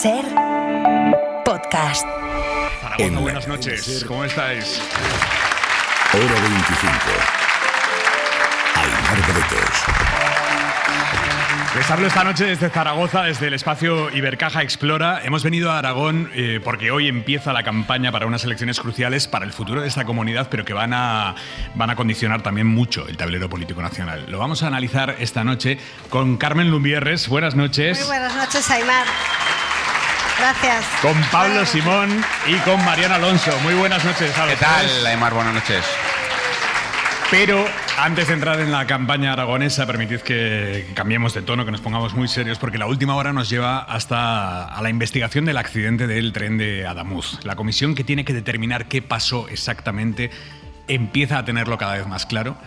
Ser podcast. Zaragoza, buenas noches. ¿Cómo estáis? Hora 25. Aymar Bretos. Les hablo esta noche desde Zaragoza, desde el espacio Ibercaja Explora. Hemos venido a Aragón porque hoy empieza la campaña para unas elecciones cruciales para el futuro de esta comunidad, pero que van a condicionar también mucho el tablero político nacional. Lo vamos a analizar esta noche con Carmen Lumbierres. Buenas noches. Muy buenas noches, Aymar. Gracias. Con Pablo Simón y con Mariano Alonso. Muy buenas noches a los ¿Qué tal, tres. Aymar? Buenas noches. Pero antes de entrar en la campaña aragonesa, permitid que cambiemos de tono, que nos pongamos muy serios, porque la última hora nos lleva hasta a la investigación del accidente del tren de Adamuz. La comisión que tiene que determinar qué pasó exactamente empieza a tenerlo cada vez más claro.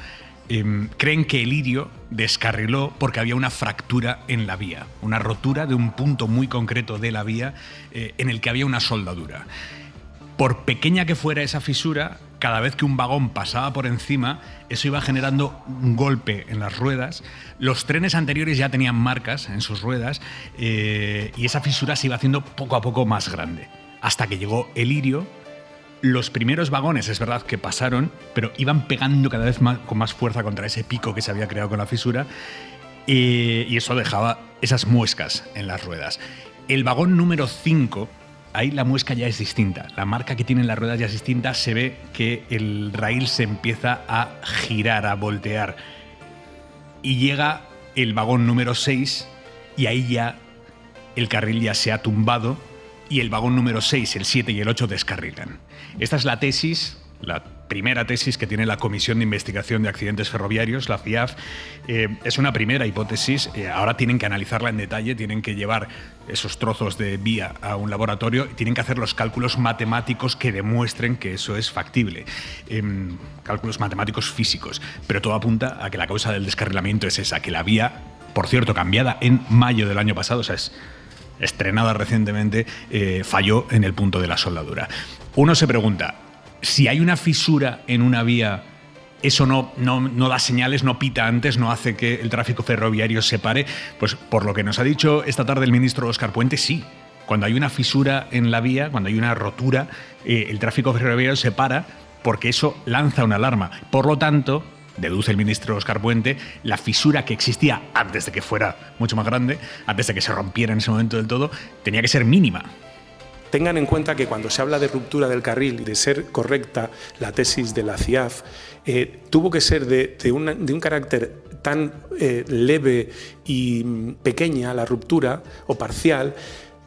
Creen que el Lirio descarriló porque había una fractura en la vía, una rotura de un punto muy concreto de la vía en el que había una soldadura. Por pequeña que fuera esa fisura, cada vez que un vagón pasaba por encima, eso iba generando un golpe en las ruedas. Los trenes anteriores ya tenían marcas en sus ruedas y esa fisura se iba haciendo poco a poco más grande. Hasta que llegó el Lirio. Los primeros vagones, es verdad que pasaron, pero iban pegando cada vez más, con más fuerza contra ese pico que se había creado con la fisura y eso dejaba esas muescas en las ruedas. El vagón número 5... ahí la muesca ya es distinta, la marca que tienen las ruedas ya es distinta, se ve que el raíl se empieza a girar, a voltear. Y llega el vagón número 6 y ahí ya el carril ya se ha tumbado y el vagón número 6, el 7 y el 8 descarrilan. Esta es la tesis, la primera tesis que tiene la Comisión de Investigación de Accidentes Ferroviarios, la CIAF. Es una primera hipótesis, ahora tienen que analizarla en detalle, tienen que llevar esos trozos de vía a un laboratorio y tienen que hacer los cálculos matemáticos que demuestren que eso es factible. Cálculos matemáticos físicos, pero todo apunta a que la causa del descarrilamiento es esa, que la vía, por cierto, cambiada en mayo del año pasado, o sea, es estrenada recientemente, falló en el punto de la soldadura. Uno se pregunta, si hay una fisura en una vía, ¿eso no da señales, no pita antes, no hace que el tráfico ferroviario se pare? Pues por lo que nos ha dicho esta tarde el ministro Óscar Puente, sí. Cuando hay una fisura en la vía, cuando hay una rotura, el tráfico ferroviario se para porque eso lanza una alarma. Por lo tanto, deduce el ministro Óscar Puente, la fisura que existía antes de que fuera mucho más grande, antes de que se rompiera en ese momento del todo, tenía que ser mínima. Tengan en cuenta que cuando se habla de ruptura del carril y de ser correcta la tesis de la CIAF, tuvo que ser de un carácter tan leve y pequeña la ruptura o parcial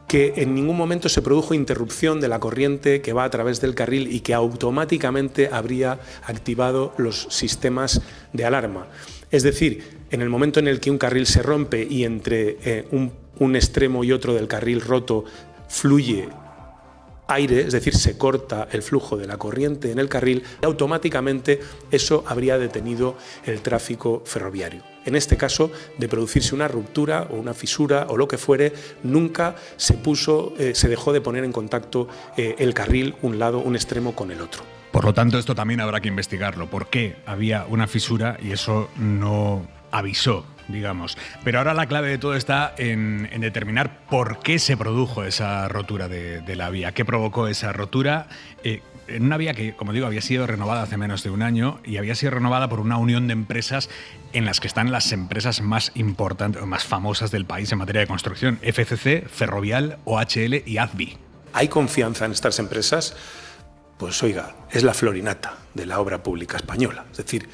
que en ningún momento se produjo interrupción de la corriente que va a través del carril y que automáticamente habría activado los sistemas de alarma. Es decir, en el momento en el que un carril se rompe y entre un extremo y otro del carril roto fluye aire, es decir, se corta el flujo de la corriente en el carril, automáticamente eso habría detenido el tráfico ferroviario. En este caso, de producirse una ruptura o una fisura o lo que fuere, nunca se dejó de poner en contacto el carril, un lado, un extremo con el otro. Por lo tanto, esto también habrá que investigarlo. ¿Por qué había una fisura y eso no avisó, digamos? Pero ahora la clave de todo está en determinar por qué se produjo esa rotura de la vía, qué provocó esa rotura en una vía que, como digo, había sido renovada hace menos de un año y había sido renovada por una unión de empresas en las que están las empresas más importantes, más famosas del país en materia de construcción: FCC, Ferrovial, OHL y AZBI. ¿Hay confianza en estas empresas? Pues oiga, es la florinata de la obra pública española. Es decir,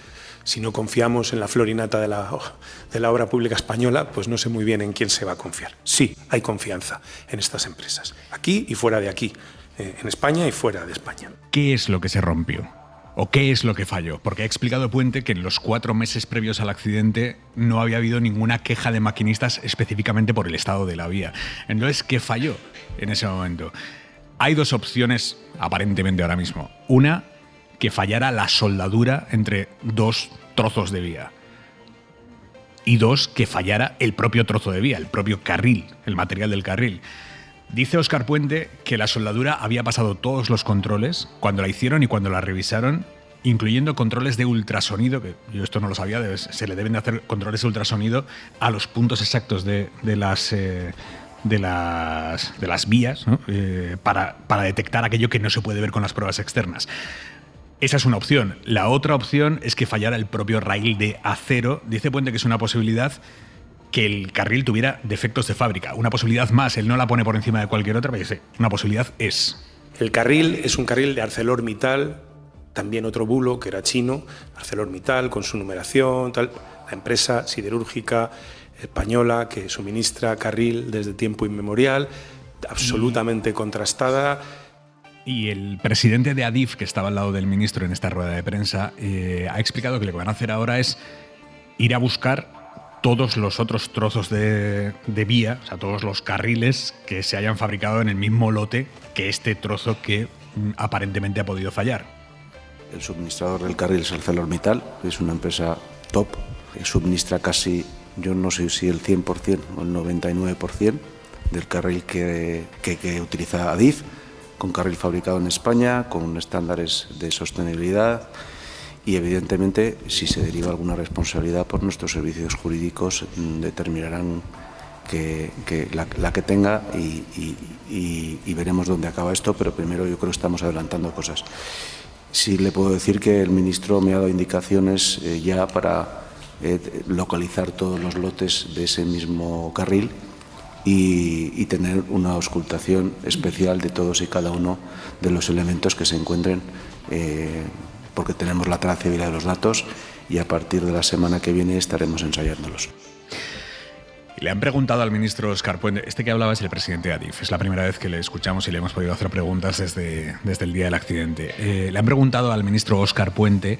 si no confiamos en la florinata de la obra pública española, pues no sé muy bien en quién se va a confiar. Sí, hay confianza en estas empresas, aquí y fuera de aquí, en España y fuera de España. ¿Qué es lo que se rompió? ¿O qué es lo que falló? Porque ha explicado Puente que en los 4 meses previos al accidente no había habido ninguna queja de maquinistas específicamente por el estado de la vía. Entonces, ¿qué falló en ese momento? Hay 2 opciones, aparentemente ahora mismo. Una, que fallara la soldadura entre 2 trozos de vía. Y 2, que fallara el propio trozo de vía, el propio carril, el material del carril. Dice Óscar Puente que la soldadura había pasado todos los controles cuando la hicieron y cuando la revisaron, incluyendo controles de ultrasonido, que yo esto no lo sabía, se le deben de hacer controles de ultrasonido a los puntos exactos de de las vías, ¿no? para detectar aquello que no se puede ver con las pruebas externas. Esa es una opción. La otra opción es que fallara el propio raíl de acero. Dice Puente que es una posibilidad que el carril tuviera defectos de fábrica. Una posibilidad más, él no la pone por encima de cualquier otra, pero yo sé, una posibilidad es. El carril es un carril de ArcelorMittal, también otro bulo que era chino, ArcelorMittal con su numeración, tal, la empresa siderúrgica española que suministra carril desde tiempo inmemorial, absolutamente contrastada. Y el presidente de Adif, que estaba al lado del ministro en esta rueda de prensa, ha explicado que lo que van a hacer ahora es ir a buscar todos los otros trozos de vía, o sea, todos los carriles que se hayan fabricado en el mismo lote que este trozo que aparentemente ha podido fallar. El suministrador del carril es ArcelorMittal, es una empresa top, que suministra casi, yo no sé si el 100% o el 99% del carril que utiliza Adif, con carril fabricado en España, con estándares de sostenibilidad. Y evidentemente, si se deriva alguna responsabilidad, por nuestros servicios jurídicos determinarán la que tenga y veremos dónde acaba esto, pero primero yo creo que estamos adelantando cosas. Sí le puedo decir que el ministro me ha dado indicaciones ya para localizar todos los lotes de ese mismo carril y tener una auscultación especial de todos y cada uno de los elementos que se encuentren, porque tenemos la trazabilidad de los datos y a partir de la semana que viene estaremos ensayándolos. Le han preguntado al ministro Óscar Puente, este que hablaba es el presidente de Adif, es la primera vez que le escuchamos y le hemos podido hacer preguntas desde el día del accidente. Le han preguntado al ministro Óscar Puente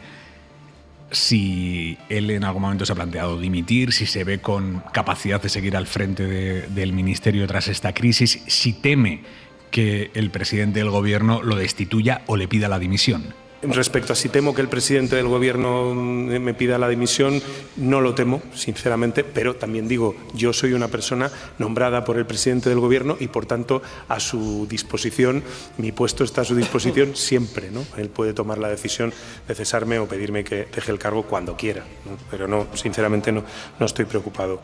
si él en algún momento se ha planteado dimitir, si se ve con capacidad de seguir al frente del ministerio tras esta crisis, si teme que el presidente del gobierno lo destituya o le pida la dimisión. Respecto a si temo que el presidente del gobierno me pida la dimisión, no lo temo, sinceramente, pero también digo, yo soy una persona nombrada por el presidente del gobierno y, por tanto, a su disposición, mi puesto está a su disposición siempre, ¿no? Él puede tomar la decisión de cesarme o pedirme que deje el cargo cuando quiera, ¿no? Pero no, sinceramente no estoy preocupado.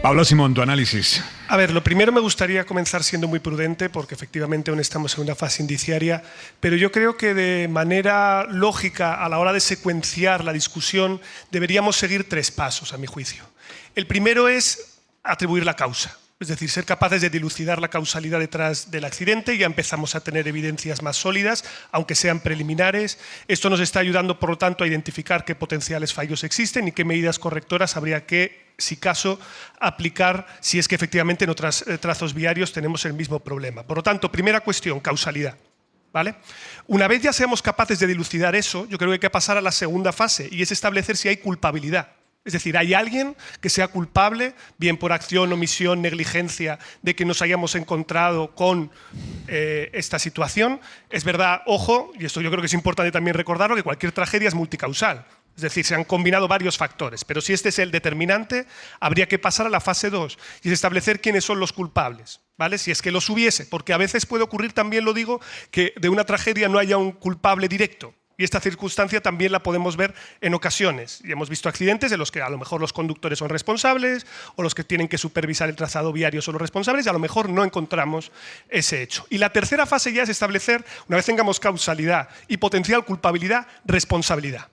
Pablo Simón, tu análisis. A ver, lo primero me gustaría comenzar siendo muy prudente porque efectivamente aún estamos en una fase indiciaria, pero yo creo que de manera lógica a la hora de secuenciar la discusión deberíamos seguir 3 pasos, a mi juicio. El primero es atribuir la causa, es decir, ser capaces de dilucidar la causalidad detrás del accidente. Ya empezamos a tener evidencias más sólidas, aunque sean preliminares. Esto nos está ayudando, por lo tanto, a identificar qué potenciales fallos existen y qué medidas correctoras habría que, si caso, aplicar si es que efectivamente en otros trazos viarios tenemos el mismo problema. Por lo tanto, primera cuestión, causalidad. ¿Vale? Una vez ya seamos capaces de dilucidar eso, yo creo que hay que pasar a la segunda fase y es establecer si hay culpabilidad. Es decir, ¿hay alguien que sea culpable, bien por acción, omisión, negligencia, de que nos hayamos encontrado con esta situación? Es verdad, ojo, y esto yo creo que es importante también recordarlo, que cualquier tragedia es multicausal. Es decir, se han combinado varios factores, pero si este es el determinante, habría que pasar a la fase 2 y es establecer quiénes son los culpables, ¿vale? Si es que los hubiese, porque a veces puede ocurrir, también lo digo, que de una tragedia no haya un culpable directo. Y esta circunstancia también la podemos ver en ocasiones. Y hemos visto accidentes en los que a lo mejor los conductores son responsables o los que tienen que supervisar el trazado viario son los responsables y a lo mejor no encontramos ese hecho. Y la tercera fase ya es establecer, una vez tengamos causalidad y potencial culpabilidad, responsabilidad.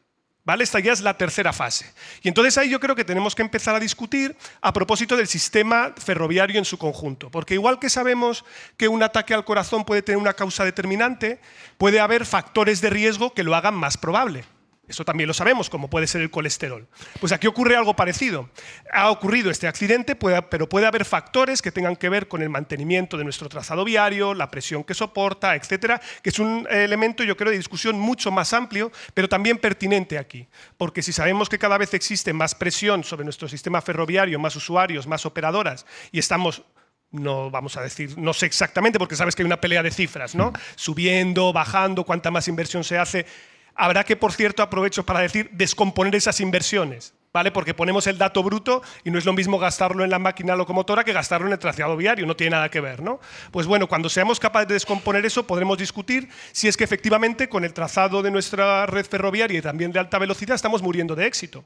¿Vale? Esta ya es la tercera fase. Y entonces ahí yo creo que tenemos que empezar a discutir a propósito del sistema ferroviario en su conjunto. Porque igual que sabemos que un ataque al corazón puede tener una causa determinante, puede haber factores de riesgo que lo hagan más probable. Eso también lo sabemos, como puede ser el colesterol. Pues aquí ocurre algo parecido. Ha ocurrido este accidente, pero puede haber factores que tengan que ver con el mantenimiento de nuestro trazado viario, la presión que soporta, etcétera, que es un elemento, yo creo, de discusión mucho más amplio, pero también pertinente aquí. Porque si sabemos que cada vez existe más presión sobre nuestro sistema ferroviario, más usuarios, más operadoras, y estamos... no vamos a decir, no sé exactamente, porque sabes que hay una pelea de cifras, ¿no? Subiendo, bajando, cuánta más inversión se hace. Habrá que, por cierto, aprovecho para decir, descomponer esas inversiones, ¿vale? Porque ponemos el dato bruto y no es lo mismo gastarlo en la máquina locomotora que gastarlo en el trazado viario, no tiene nada que ver, ¿no? Pues bueno, cuando seamos capaces de descomponer eso, podremos discutir si es que efectivamente con el trazado de nuestra red ferroviaria y también de alta velocidad estamos muriendo de éxito.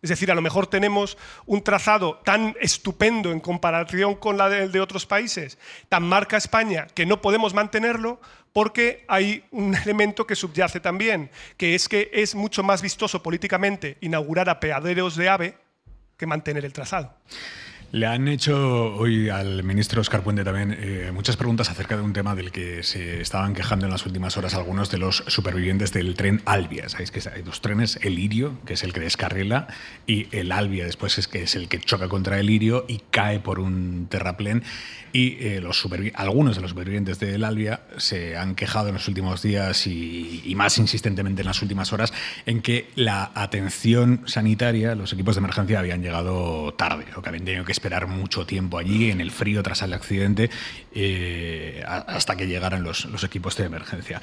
Es decir, a lo mejor tenemos un trazado tan estupendo en comparación con la de otros países, tan marca España, que no podemos mantenerlo porque hay un elemento que subyace también, que es mucho más vistoso políticamente inaugurar apeaderos de AVE que mantener el trazado. Le han hecho hoy al ministro Óscar Puente también muchas preguntas acerca de un tema del que se estaban quejando en las últimas horas algunos de los supervivientes del tren Albia. Sabéis que hay dos trenes, el Lirio, que es el que descarrila, y el Albia después es el que choca contra el Lirio y cae por un terraplén. Y algunos de los supervivientes del Albia se han quejado en los últimos días y más insistentemente en las últimas horas en que la atención sanitaria, los equipos de emergencia habían llegado tarde, o que habían tenido que esperar mucho tiempo allí en el frío tras el accidente hasta que llegaran los equipos de emergencia.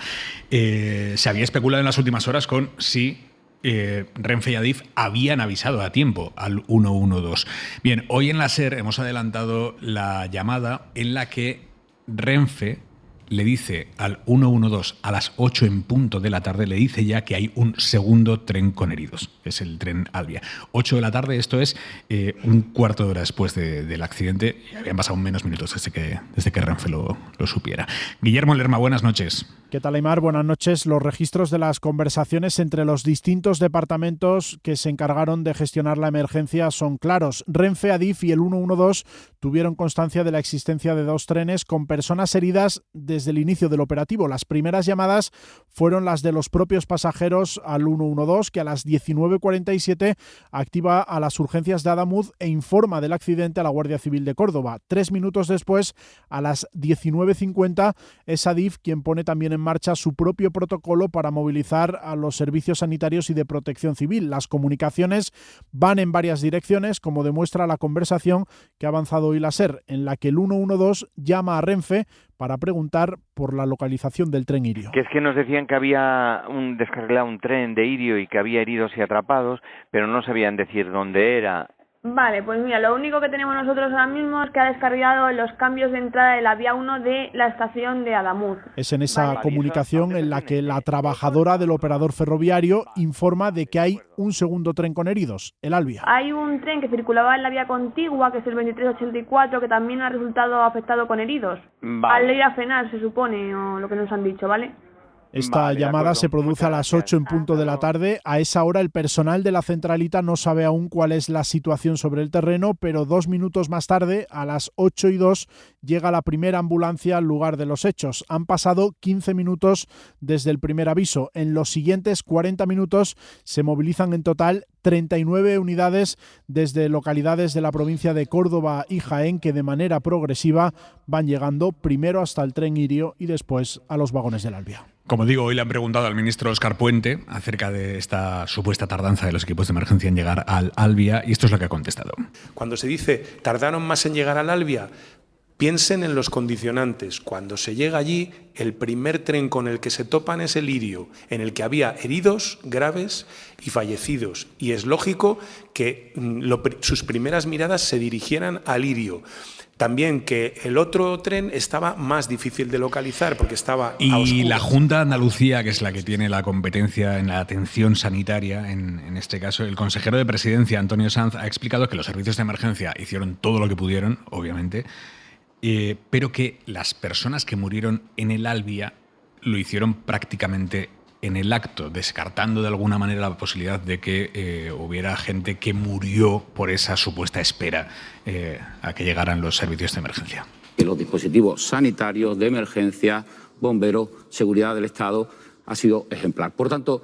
Se había especulado en las últimas horas con si Renfe y Adif habían avisado a tiempo al 112. Bien, hoy en la SER hemos adelantado la llamada en la que Renfe le dice al 112 a las 8 en punto de la tarde, le dice ya que hay un segundo tren con heridos, que es el tren Albia. 8 de la tarde, esto es un cuarto de hora después del accidente, y habían pasado menos minutos desde que Renfe lo supiera. Guillermo Lerma, buenas noches. ¿Qué tal, Aimar? Buenas noches. Los registros de las conversaciones entre los distintos departamentos que se encargaron de gestionar la emergencia son claros. Renfe, Adif y el 112 tuvieron constancia de la existencia de dos trenes con personas heridas desde el inicio del operativo. Las primeras llamadas fueron las de los propios pasajeros al 112, que a las 19:47 activa a las urgencias de Adamuz e informa del accidente a la Guardia Civil de Córdoba. 3 minutos después, a las 19:50, es Adif quien pone también en marcha su propio protocolo para movilizar a los servicios sanitarios y de protección civil. Las comunicaciones van en varias direcciones, como demuestra la conversación que ha avanzado hoy la SER, en la que el 112 llama a Renfe para preguntar por la localización del tren Irio. Que es que nos decían que había descarrilado un tren de Irio y que había heridos y atrapados, pero no sabían decir dónde era. Vale, pues mira, lo único que tenemos nosotros ahora mismo es que ha descarrilado los cambios de entrada de la vía 1 de la estación de Adamuz. Es en esa comunicación en la que la trabajadora del operador ferroviario informa de que hay un segundo tren con heridos, el Albia. Hay un tren que circulaba en la vía contigua, que es el 2384, que también ha resultado afectado con heridos. Al ir a frenar, se supone, o lo que nos han dicho, ¿vale? Esta llamada se produce a las 8 en punto de la tarde. A esa hora el personal de la centralita no sabe aún cuál es la situación sobre el terreno, pero 2 minutos más tarde, a las 8:02, llega la primera ambulancia al lugar de los hechos. Han pasado 15 minutos desde el primer aviso. En los siguientes 40 minutos se movilizan en total 39 unidades desde localidades de la provincia de Córdoba y Jaén, que de manera progresiva van llegando primero hasta el tren Irio y después a los vagones del Albia. Como digo, hoy le han preguntado al ministro Óscar Puente acerca de esta supuesta tardanza de los equipos de emergencia en llegar al Albia, y esto es lo que ha contestado. Cuando se dice tardaron más en llegar al Albia, piensen en los condicionantes. Cuando se llega allí, el primer tren con el que se topan es el Irio, en el que había heridos graves y fallecidos. Y es lógico que sus primeras miradas se dirigieran al Irio. También que el otro tren estaba más difícil de localizar porque estaba a oscuras. Y la Junta de Andalucía, que es la que tiene la competencia en la atención sanitaria, en este caso, el consejero de Presidencia, Antonio Sanz, ha explicado que los servicios de emergencia hicieron todo lo que pudieron, obviamente, pero que las personas que murieron en el Albia lo hicieron prácticamente en el acto, descartando de alguna manera la posibilidad de que hubiera gente que murió por esa supuesta espera a que llegaran los servicios de emergencia. Los dispositivos sanitarios, de emergencia, bomberos, seguridad del Estado, ha sido ejemplar. Por tanto,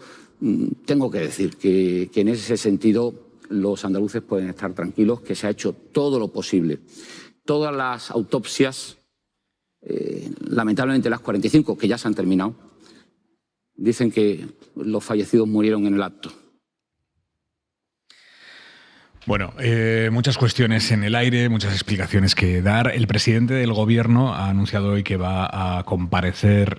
tengo que decir que en ese sentido los andaluces pueden estar tranquilos, que se ha hecho todo lo posible. Todas las autopsias, lamentablemente las 45, que ya se han terminado, dicen que los fallecidos murieron en el acto. Bueno, muchas cuestiones en el aire, muchas explicaciones que dar. El presidente del Gobierno ha anunciado hoy que va a comparecer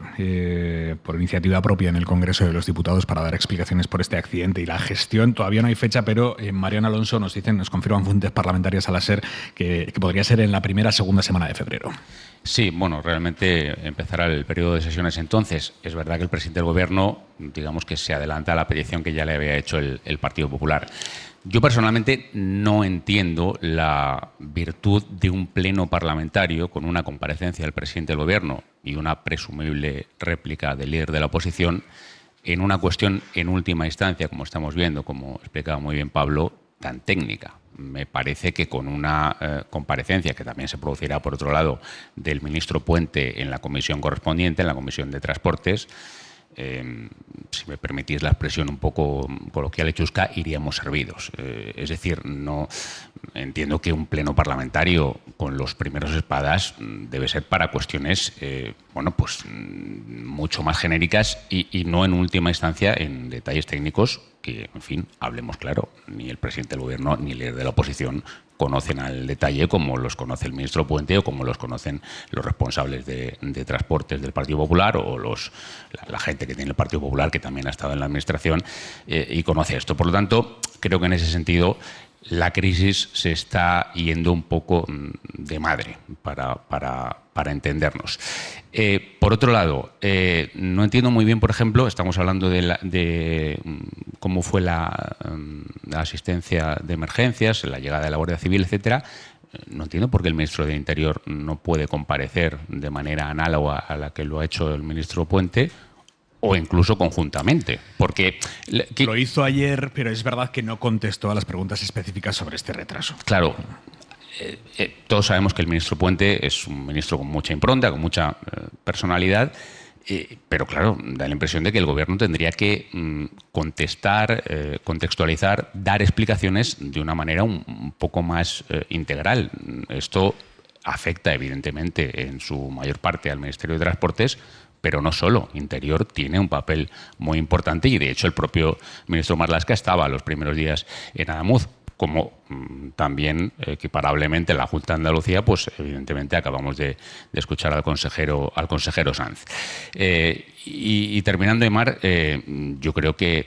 por iniciativa propia en el Congreso de los Diputados para dar explicaciones por este accidente y la gestión. Todavía no hay fecha, pero Mariano Alonso nos confirman fuentes parlamentarias a la SER que podría ser en la segunda semana de febrero. Sí, bueno, realmente empezará el periodo de sesiones entonces. Es verdad que el presidente del Gobierno, digamos que se adelanta a la petición que ya le había hecho el Partido Popular. Yo personalmente no entiendo la virtud de un pleno parlamentario con una comparecencia del presidente del Gobierno y una presumible réplica del líder de la oposición en una cuestión en última instancia, como estamos viendo, como explicaba muy bien Pablo, tan técnica. Me parece que con una comparecencia, que también se producirá, por otro lado, del ministro Puente en la comisión correspondiente, en la Comisión de Transportes, si me permitís la expresión un poco coloquial y chusca, iríamos servidos. Es decir, no entiendo que un pleno parlamentario con los primeros espadas debe ser para cuestiones mucho más genéricas y no en última instancia en detalles técnicos que, en fin, hablemos claro, ni el presidente del Gobierno ni el líder de la oposición conocen al detalle como los conoce el ministro Puente o como los conocen los responsables de transportes del Partido Popular o la gente que tiene el Partido Popular, que también ha estado en la administración y conoce esto. Por lo tanto, creo que en ese sentido la crisis se está yendo un poco de madre para entendernos. Por otro lado, no entiendo muy bien, por ejemplo, estamos hablando de cómo fue la asistencia de emergencias, la llegada de la Guardia Civil, etcétera. No entiendo por qué el ministro de Interior no puede comparecer de manera análoga a la que lo ha hecho el ministro Puente, o incluso conjuntamente, porque lo hizo ayer, pero es verdad que no contestó a las preguntas específicas sobre este retraso. Claro. Todos sabemos que el ministro Puente es un ministro con mucha impronta, con mucha personalidad, pero claro, da la impresión de que el Gobierno tendría que contestar, contextualizar, dar explicaciones de una manera un poco más integral. Esto afecta evidentemente en su mayor parte al Ministerio de Transportes, pero no solo. Interior tiene un papel muy importante y, de hecho, el propio ministro Marlaska estaba los primeros días en Adamuz, como también equiparablemente la Junta de Andalucía, pues evidentemente acabamos de escuchar al consejero Sanz. Y terminando, Aimar, yo creo que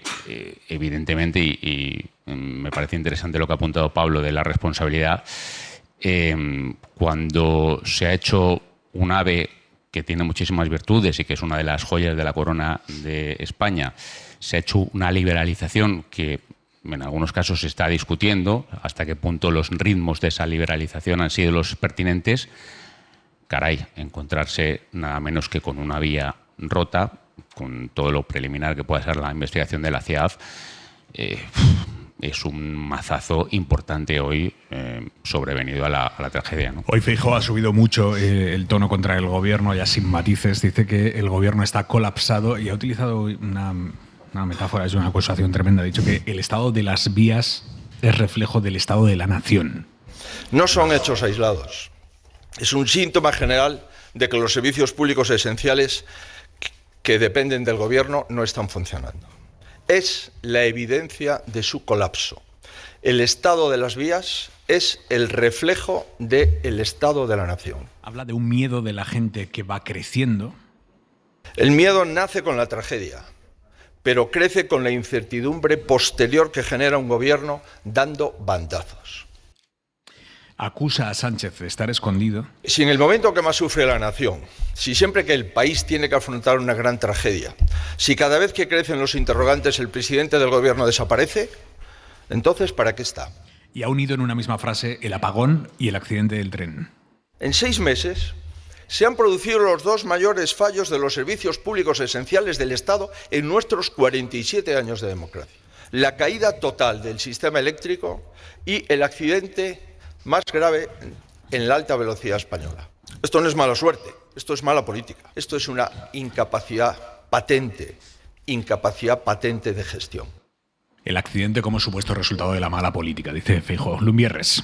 evidentemente, y me parece interesante lo que ha apuntado Pablo de la responsabilidad, cuando se ha hecho un AVE que tiene muchísimas virtudes y que es una de las joyas de la corona de España, se ha hecho una liberalización que en algunos casos se está discutiendo hasta qué punto los ritmos de esa liberalización han sido los pertinentes. Caray, encontrarse nada menos que con una vía rota, con todo lo preliminar que pueda ser la investigación de la CIAF, es un mazazo importante hoy sobrevenido a la tragedia, ¿no? Hoy Feijóo ha subido mucho el tono contra el Gobierno, ya sin matices. Dice que el Gobierno está colapsado y ha utilizado una metáfora, es una acusación tremenda. Ha dicho que el estado de las vías es reflejo del estado de la nación. No son hechos aislados. Es un síntoma general de que los servicios públicos esenciales que dependen del Gobierno no están funcionando. Es la evidencia de su colapso. El estado de las vías es el reflejo del estado de la nación. Habla de un miedo de la gente que va creciendo. El miedo nace con la tragedia, pero crece con la incertidumbre posterior que genera un gobierno dando bandazos. Acusa a Sánchez de estar escondido. Si en el momento que más sufre la nación, si siempre que el país tiene que afrontar una gran tragedia, si cada vez que crecen los interrogantes el presidente del gobierno desaparece, entonces ¿para qué está? Y ha unido en una misma frase el apagón y el accidente del tren. En 6 meses se han producido los 2 mayores fallos de los servicios públicos esenciales del Estado en nuestros 47 años de democracia. La caída total del sistema eléctrico y el accidente más grave en la alta velocidad española. Esto no es mala suerte, esto es mala política. Esto es una incapacidad patente de gestión. El accidente como supuesto resultado de la mala política, dice Feijóo. Lumbierres.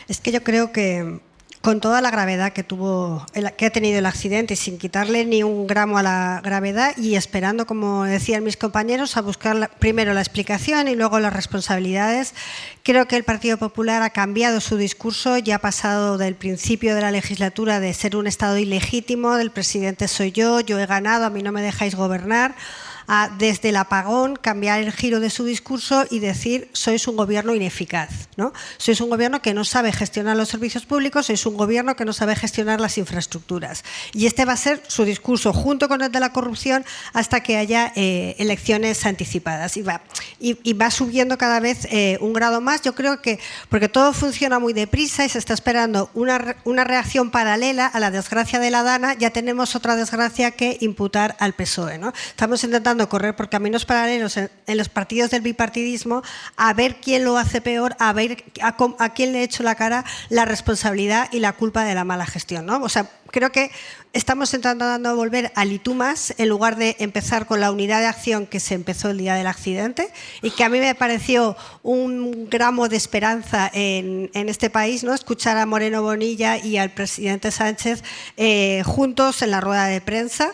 Es que yo creo que con toda la gravedad que ha tenido el accidente, sin quitarle ni un gramo a la gravedad y esperando, como decían mis compañeros, a buscar primero la explicación y luego las responsabilidades, creo que el Partido Popular ha cambiado su discurso y ha pasado del principio de la legislatura de ser un Estado ilegítimo, del presidente soy yo he ganado, a mí no me dejáis gobernar, desde el apagón, cambiar el giro de su discurso y decir sois un gobierno ineficaz, ¿no? Sois un gobierno que no sabe gestionar los servicios públicos, sois un gobierno que no sabe gestionar las infraestructuras. Y este va a ser su discurso junto con el de la corrupción hasta que haya elecciones anticipadas. Y va subiendo cada vez un grado más. Yo creo que, porque todo funciona muy deprisa y se está esperando una reacción paralela a la desgracia de la Dana, ya tenemos otra desgracia que imputar al PSOE, ¿no? Estamos intentando correr por caminos paralelos en los partidos del bipartidismo a ver quién lo hace peor, a ver a quién le ha hecho la cara la responsabilidad y la culpa de la mala gestión, ¿no? O sea, creo que estamos intentando volver al y tú más en lugar de empezar con la unidad de acción que se empezó el día del accidente y que a mí me pareció un gramo de esperanza en este país, ¿no? Escuchar a Moreno Bonilla y al presidente Sánchez juntos en la rueda de prensa.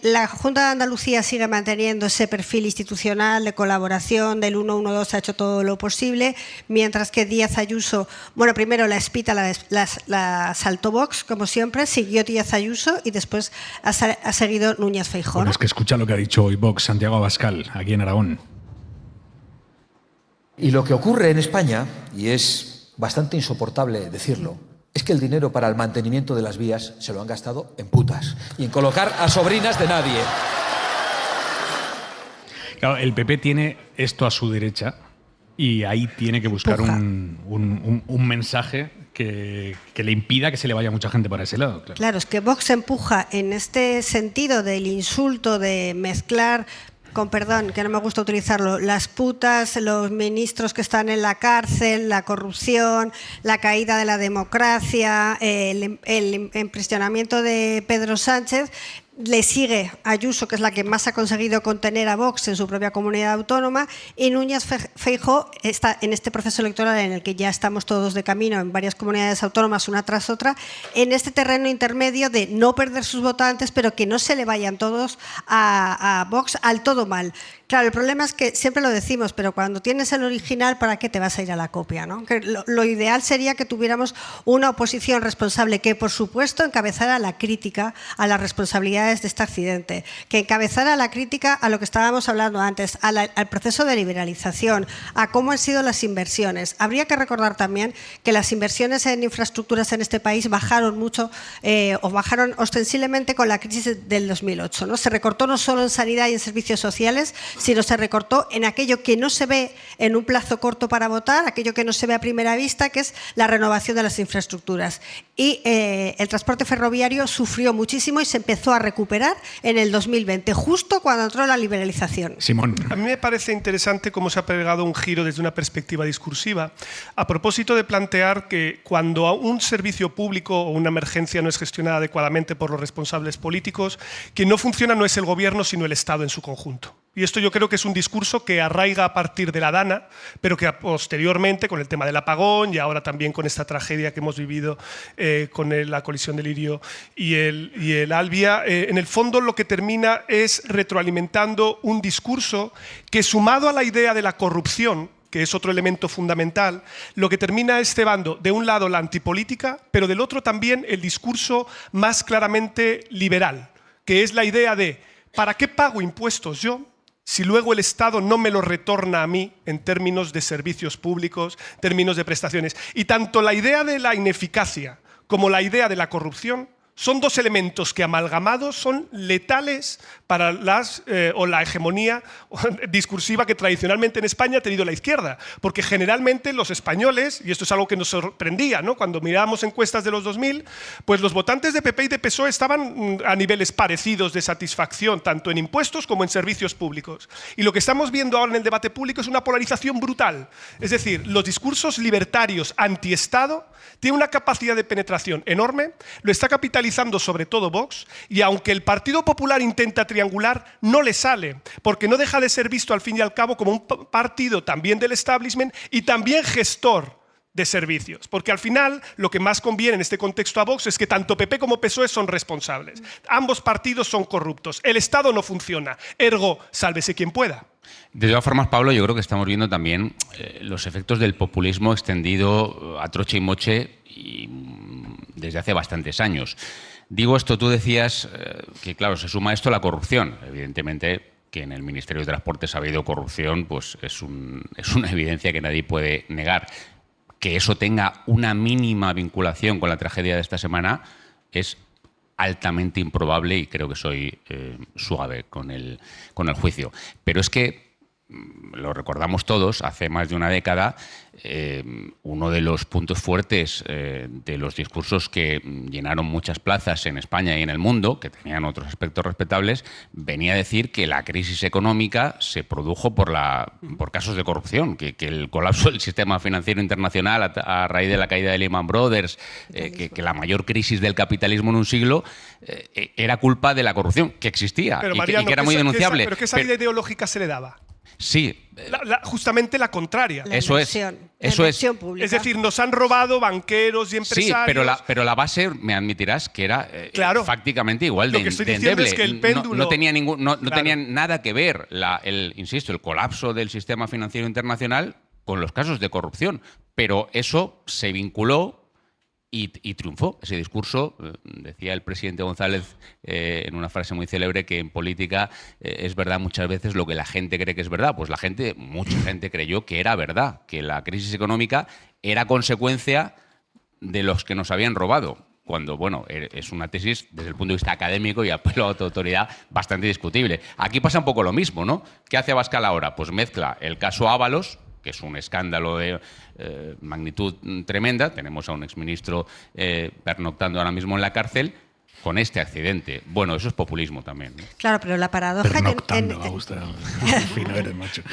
La Junta de Andalucía sigue manteniendo ese perfil institucional de colaboración, del 112 ha hecho todo lo posible, mientras que Díaz Ayuso, bueno, primero la espita la saltó Vox, como siempre, siguió Díaz Ayuso y después ha seguido Núñez Feijóo. Bueno, es que escucha lo que ha dicho hoy Vox, Santiago Abascal, aquí en Aragón. Y lo que ocurre en España, y es bastante insoportable decirlo, es que el dinero para el mantenimiento de las vías se lo han gastado en putas y en colocar a sobrinas de nadie. Claro, el PP tiene esto a su derecha y ahí tiene que buscar un mensaje que le impida que se le vaya mucha gente para ese lado. Claro, es que Vox empuja en este sentido del insulto, de mezclar, con perdón, que no me gusta utilizarlo, las putas, los ministros que están en la cárcel, la corrupción, la caída de la democracia, el impresionamiento de Pedro Sánchez. Le sigue Ayuso, que es la que más ha conseguido contener a Vox en su propia comunidad autónoma, y Núñez Feijóo está en este proceso electoral en el que ya estamos todos de camino en varias comunidades autónomas, una tras otra, en este terreno intermedio de no perder sus votantes, pero que no se le vayan todos a Vox al todo mal. Claro, el problema es que siempre lo decimos, pero cuando tienes el original, ¿para qué te vas a ir a la copia, ¿no? Que lo ideal sería que tuviéramos una oposición responsable que, por supuesto, encabezara la crítica a las responsabilidades de este accidente, que encabezara la crítica a lo que estábamos hablando antes, al proceso de liberalización, a cómo han sido las inversiones. Habría que recordar también que las inversiones en infraestructuras en este país bajaron mucho o bajaron ostensiblemente con la crisis del 2008, ¿no? Se recortó no solo en sanidad y en servicios sociales, sino se recortó en aquello que no se ve en un plazo corto para votar, aquello que no se ve a primera vista, que es la renovación de las infraestructuras. Y el transporte ferroviario sufrió muchísimo y se empezó a recuperar en el 2020, justo cuando entró la liberalización. Simón. A mí me parece interesante cómo se ha pegado un giro desde una perspectiva discursiva, a propósito de plantear que cuando un servicio público o una emergencia no es gestionada adecuadamente por los responsables políticos, quien no funciona no es el gobierno, sino el Estado en su conjunto. Y esto yo creo que es un discurso que arraiga a partir de la Dana, pero que posteriormente, con el tema del apagón y ahora también con esta tragedia que hemos vivido con la colisión del Irio y el Albia, en el fondo lo que termina es retroalimentando un discurso que, sumado a la idea de la corrupción, que es otro elemento fundamental, lo que termina es cebando de un lado la antipolítica, pero del otro también el discurso más claramente liberal, que es la idea de ¿para qué pago impuestos yo si luego el Estado no me lo retorna a mí en términos de servicios públicos, términos de prestaciones? Y tanto la idea de la ineficacia como la idea de la corrupción son dos elementos que amalgamados son letales para la hegemonía discursiva que tradicionalmente en España ha tenido la izquierda. Porque generalmente los españoles, y esto es algo que nos sorprendía, ¿no?, cuando mirábamos encuestas de los 2000, pues los votantes de PP y de PSOE estaban a niveles parecidos de satisfacción, tanto en impuestos como en servicios públicos. Y lo que estamos viendo ahora en el debate público es una polarización brutal. Es decir, los discursos libertarios anti-Estado tienen una capacidad de penetración enorme, lo está capitalizando sobre todo Vox, y aunque el Partido Popular intenta triangular, no le sale, porque no deja de ser visto al fin y al cabo como un partido también del establishment y también gestor de servicios, porque al final lo que más conviene en este contexto a Vox es que tanto PP como PSOE son responsables. Ambos partidos son corruptos, el Estado no funciona, ergo, sálvese quien pueda. De todas formas, Pablo, yo creo que estamos viendo también los efectos del populismo extendido a troche y moche y desde hace bastantes años. Digo esto, tú decías que, claro, se suma a esto la corrupción. Evidentemente, que en el Ministerio de Transportes ha habido corrupción, pues es una evidencia que nadie puede negar. Que eso tenga una mínima vinculación con la tragedia de esta semana es altamente improbable y creo que soy suave con el juicio. Pero es que, lo recordamos todos, hace más de una década, uno de los puntos fuertes de los discursos que llenaron muchas plazas en España y en el mundo, que tenían otros aspectos respetables, venía a decir que la crisis económica se produjo por casos de corrupción, que el colapso del sistema financiero internacional a raíz de la caída de Lehman Brothers, que la mayor crisis del capitalismo en un siglo era culpa de la corrupción, que existía pero, y Mariano, que era muy denunciable. ¿Pero qué salida ideológica se le daba? Sí. Justamente la contraria. Eso es. Pública. Es decir, nos han robado banqueros y empresarios. Sí, pero la base, me admitirás, que era fácticamente igual de endeble. Es que el péndulo, no tenía nada que ver, insisto, el colapso del sistema financiero internacional con los casos de corrupción. Pero eso se vinculó y triunfó. Ese discurso, decía el presidente González en una frase muy célebre, que en política es verdad muchas veces lo que la gente cree que es verdad. Pues mucha gente creyó que era verdad, que la crisis económica era consecuencia de los que nos habían robado. Cuando, bueno, es una tesis desde el punto de vista académico y apelo a autoridad bastante discutible. Aquí pasa un poco lo mismo, ¿no? ¿Qué hace Abascal ahora? Pues mezcla el caso Ábalos, que es un escándalo de magnitud tremenda. Tenemos a un exministro pernoctando ahora mismo en la cárcel, con este accidente. Bueno, eso es populismo también, ¿no? Claro, pero la paradoja...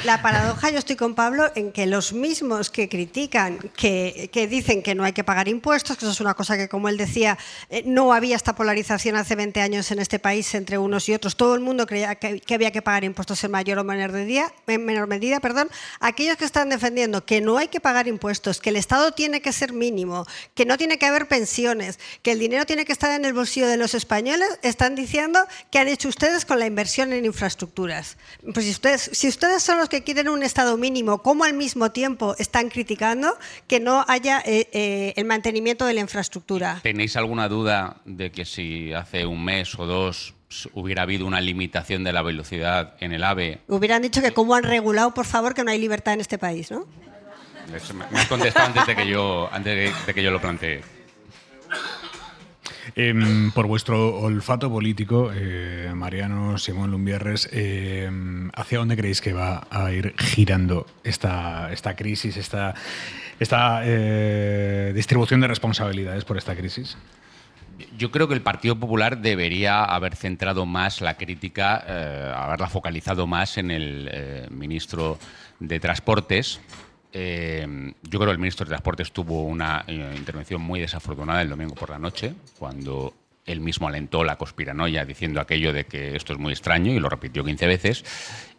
La paradoja, yo estoy con Pablo, en que los mismos que critican, que dicen que no hay que pagar impuestos, que eso es una cosa que, como él decía, no había esta polarización hace 20 años en este país entre unos y otros. Todo el mundo creía que había que pagar impuestos en mayor o menor medida. Aquellos que están defendiendo que no hay que pagar impuestos, que el Estado tiene que ser mínimo, que no tiene que haber pensiones, que el dinero tiene que estar en el bolsillo de los españoles, están diciendo que han hecho ustedes con la inversión en infraestructuras. Pues si ustedes son los que quieren un Estado mínimo, ¿cómo al mismo tiempo están criticando que no haya el mantenimiento de la infraestructura? ¿Tenéis alguna duda de que si hace un mes o dos hubiera habido una limitación de la velocidad en el AVE? Hubieran dicho que cómo han regulado, por favor, que no hay libertad en este país, ¿no? Me has contestado antes de que yo lo planteé. Por vuestro olfato político, Mariano, Simón Lumbierres, ¿hacia dónde creéis que va a ir girando esta crisis, esta distribución de responsabilidades por esta crisis? Yo creo que el Partido Popular debería haber centrado más la crítica, haberla focalizado más en el ministro de Transportes. Yo creo que el ministro de Transportes tuvo una intervención muy desafortunada el domingo por la noche, cuando él mismo alentó la conspiranoia diciendo aquello de que esto es muy extraño, y lo repitió 15 veces,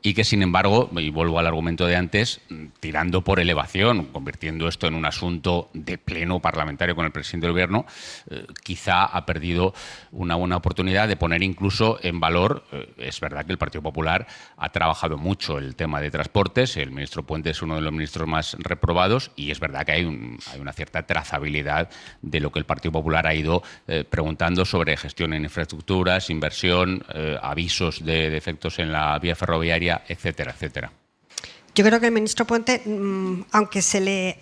y que, sin embargo, y vuelvo al argumento de antes, tirando por elevación, convirtiendo esto en un asunto de pleno parlamentario con el presidente del Gobierno, quizá ha perdido una buena oportunidad de poner incluso en valor. Es verdad que el Partido Popular ha trabajado mucho el tema de transportes, el ministro Puente es uno de los ministros más reprobados, y es verdad que hay una cierta trazabilidad de lo que el Partido Popular ha ido preguntando sobre gestión en infraestructuras, inversión, avisos de defectos en la vía ferroviaria, etcétera, etcétera. Yo creo que el ministro Puente, aunque se le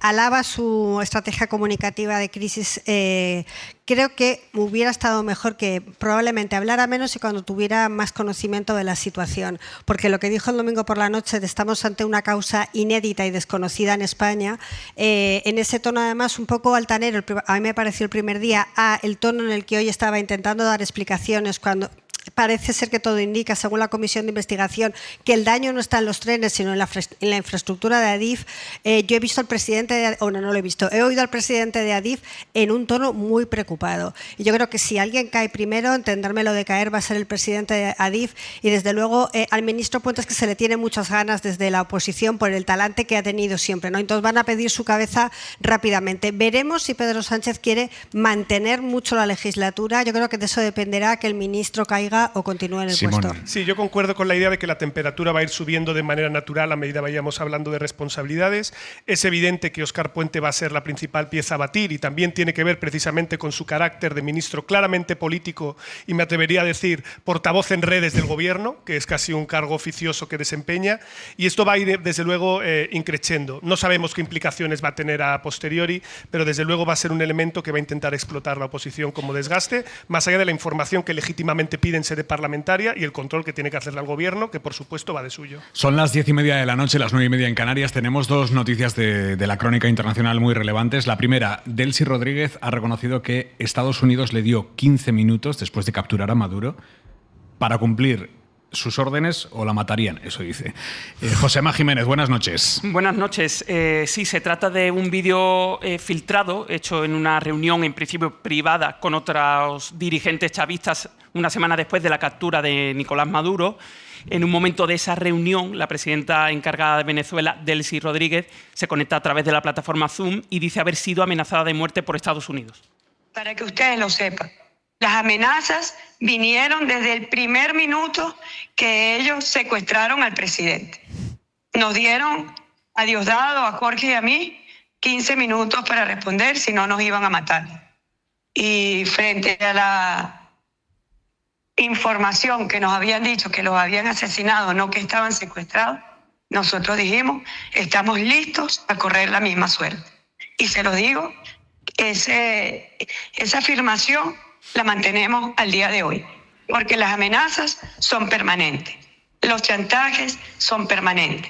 alaba su estrategia comunicativa de crisis, creo que hubiera estado mejor que probablemente hablara menos y cuando tuviera más conocimiento de la situación, porque lo que dijo el domingo por la noche de estamos ante una causa inédita y desconocida en España, en ese tono además un poco altanero, a mí me pareció el primer día, el tono en el que hoy estaba intentando dar explicaciones cuando... Parece ser que todo indica, según la comisión de investigación, que el daño no está en los trenes, sino en la infraestructura de Adif. Yo he visto al presidente, no lo he visto, he oído al presidente de Adif en un tono muy preocupado. Y yo creo que si alguien cae primero, entendérmelo de caer, va a ser el presidente de Adif. Y desde luego al ministro Puentes, que se le tiene muchas ganas desde la oposición por el talante que ha tenido siempre, ¿no? Entonces van a pedir su cabeza rápidamente. Veremos si Pedro Sánchez quiere mantener mucho la legislatura. Yo creo que de eso dependerá que el ministro caiga suba o continúe en el puesto. Sí, yo concuerdo con la idea de que la temperatura va a ir subiendo de manera natural a medida que vayamos hablando de responsabilidades. Es evidente que Óscar Puente va a ser la principal pieza a batir y también tiene que ver precisamente con su carácter de ministro claramente político y me atrevería a decir portavoz en redes del gobierno, que es casi un cargo oficioso que desempeña, y esto va a ir desde luego increciendo. No sabemos qué implicaciones va a tener a posteriori, pero desde luego va a ser un elemento que va a intentar explotar la oposición como desgaste, más allá de la información que legítimamente pide en sede parlamentaria y el control que tiene que hacerle al gobierno, que por supuesto va de suyo. Son las 10:30 de la noche, las 9:30 en Canarias. Tenemos dos noticias de la crónica internacional muy relevantes. La primera, Delcy Rodríguez ha reconocido que Estados Unidos le dio 15 minutos después de capturar a Maduro para cumplir sus órdenes o la matarían, eso dice. Josema Jiménez, buenas noches. Buenas noches. Sí, se trata de un vídeo filtrado, hecho en una reunión en principio privada con otros dirigentes chavistas una semana después de la captura de Nicolás Maduro. En un momento de esa reunión, la presidenta encargada de Venezuela, Delcy Rodríguez, se conecta a través de la plataforma Zoom y dice haber sido amenazada de muerte por Estados Unidos. Para que ustedes lo sepan, las amenazas vinieron desde el primer minuto que ellos secuestraron al presidente. Nos dieron a Diosdado, a Jorge y a mí 15 minutos para responder, si no nos iban a matar. Y frente a la información que nos habían dicho que los habían asesinado, no que estaban secuestrados, nosotros dijimos, estamos listos a correr la misma suerte. Y se lo digo, esa afirmación la mantenemos al día de hoy, porque las amenazas son permanentes, los chantajes son permanentes.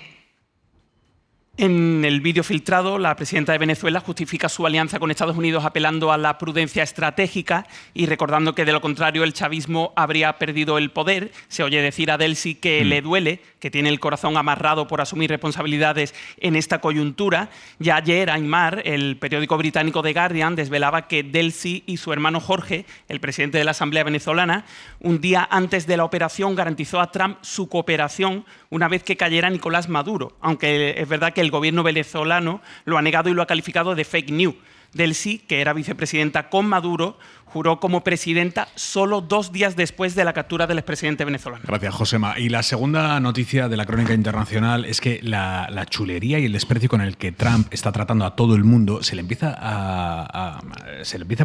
En el vídeo filtrado, la presidenta de Venezuela justifica su alianza con Estados Unidos apelando a la prudencia estratégica y recordando que de lo contrario el chavismo habría perdido el poder. Se oye decir a Delcy que le duele, que tiene el corazón amarrado por asumir responsabilidades en esta coyuntura. Ya ayer, Aymar, el periódico británico The Guardian, desvelaba que Delcy y su hermano Jorge, el presidente de la Asamblea Venezolana, un día antes de la operación garantizó a Trump su cooperación una vez que cayera Nicolás Maduro, aunque es verdad que el gobierno venezolano lo ha negado y lo ha calificado de fake news. Delcy, que era vicepresidenta con Maduro, juró como presidenta solo 2 días después de la captura del expresidente venezolano. Gracias, Josema. Y la segunda noticia de la crónica internacional es que la chulería y el desprecio con el que Trump está tratando a todo el mundo se le empieza a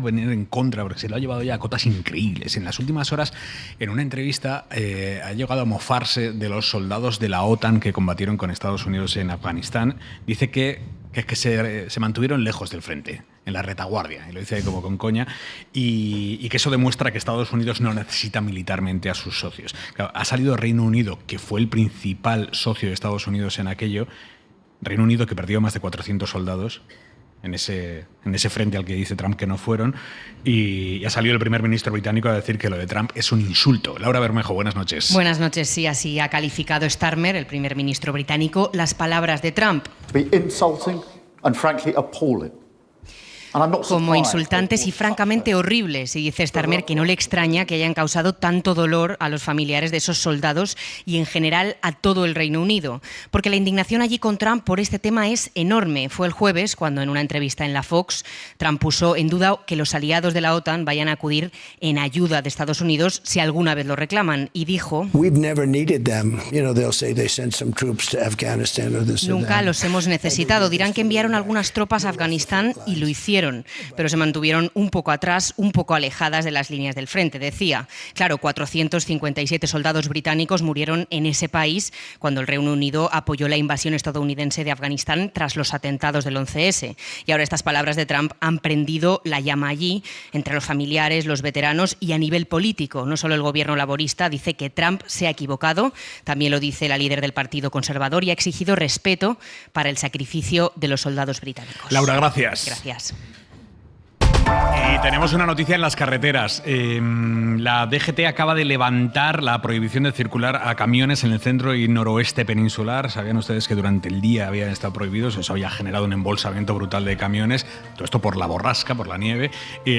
poner en contra, porque se lo ha llevado ya a cotas increíbles. En las últimas horas, en una entrevista, ha llegado a mofarse de los soldados de la OTAN que combatieron con Estados Unidos en Afganistán. Dice que se mantuvieron lejos del frente, en la retaguardia, y lo dice ahí como con coña, y que eso demuestra que Estados Unidos no necesita militarmente a sus socios. Claro, ha salido Reino Unido, que fue el principal socio de Estados Unidos en aquello, Reino Unido que perdió más de 400 soldados en ese frente al que dice Trump que no fueron, y ha salido el primer ministro británico a decir que lo de Trump es un insulto. Laura Bermejo, buenas noches. Buenas noches, sí, así ha calificado Starmer, el primer ministro británico, las palabras de Trump como insultantes y francamente horribles, y dice Starmer que no le extraña que hayan causado tanto dolor a los familiares de esos soldados y en general a todo el Reino Unido, porque la indignación allí con Trump por este tema es enorme. Fue el jueves cuando en una entrevista en la Fox Trump puso en duda que los aliados de la OTAN vayan a acudir en ayuda de Estados Unidos si alguna vez lo reclaman, y dijo: nunca los hemos necesitado, dirán que enviaron algunas tropas a Afganistán y lo hicieron, pero se mantuvieron un poco atrás, un poco alejadas de las líneas del frente, decía. Claro, 457 soldados británicos murieron en ese país cuando el Reino Unido apoyó la invasión estadounidense de Afganistán tras los atentados del 11S. Y ahora estas palabras de Trump han prendido la llama allí, entre los familiares, los veteranos y a nivel político. No solo el gobierno laborista dice que Trump se ha equivocado, también lo dice la líder del Partido Conservador y ha exigido respeto para el sacrificio de los soldados británicos. Laura, gracias. Gracias. Y tenemos una noticia en las carreteras. La DGT acaba de levantar la prohibición de circular a camiones en el centro y noroeste peninsular. Sabían ustedes que durante el día habían estado prohibidos. Eso había generado un embolsamiento brutal de camiones. Todo esto por la borrasca, por la nieve.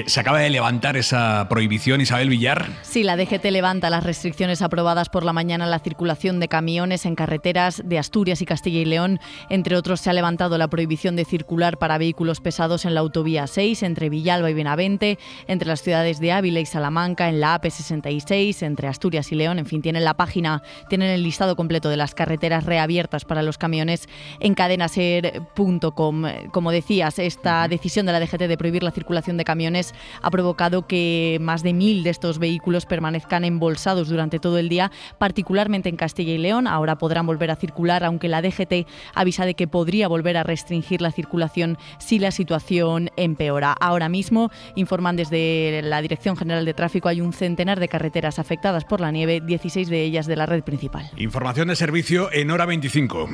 Se acaba de levantar esa prohibición. Isabel Villar. Sí, la DGT levanta las restricciones aprobadas por la mañana a la circulación de camiones en carreteras de Asturias y Castilla y León. Entre otros, se ha levantado la prohibición de circular para vehículos pesados en la autovía 6 entre Villalba Villalba y Benavente, entre las ciudades de Ávila y Salamanca, en la AP66, entre Asturias y León. En fin, tienen el listado completo de las carreteras reabiertas para los camiones en cadenaser.com. Como decías, esta decisión de la DGT de prohibir la circulación de camiones ha provocado que más de 1.000 de estos vehículos permanezcan embolsados durante todo el día, particularmente en Castilla y León. Ahora podrán volver a circular, aunque la DGT avisa de que podría volver a restringir la circulación si la situación empeora. Ahora mismo, informan desde la Dirección General de Tráfico, hay un centenar de carreteras afectadas por la nieve, 16 de ellas de la red principal. Información de servicio en hora 25.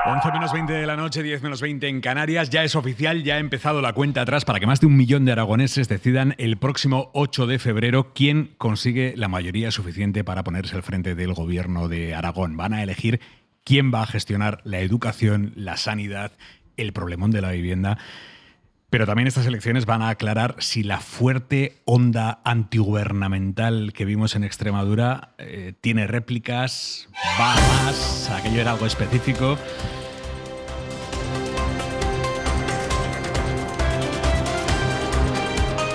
11 menos 20 de la noche, 10 menos 20 en Canarias. Ya es oficial, ya ha empezado la cuenta atrás para que más de 1 millón de aragoneses decidan el próximo 8 de febrero quién consigue la mayoría suficiente para ponerse al frente del gobierno de Aragón. Van a elegir quién va a gestionar la educación, la sanidad, el problemón de la vivienda. Pero también estas elecciones van a aclarar si la fuerte onda antigubernamental que vimos en Extremadura tiene réplicas, va a más, aquello era algo específico.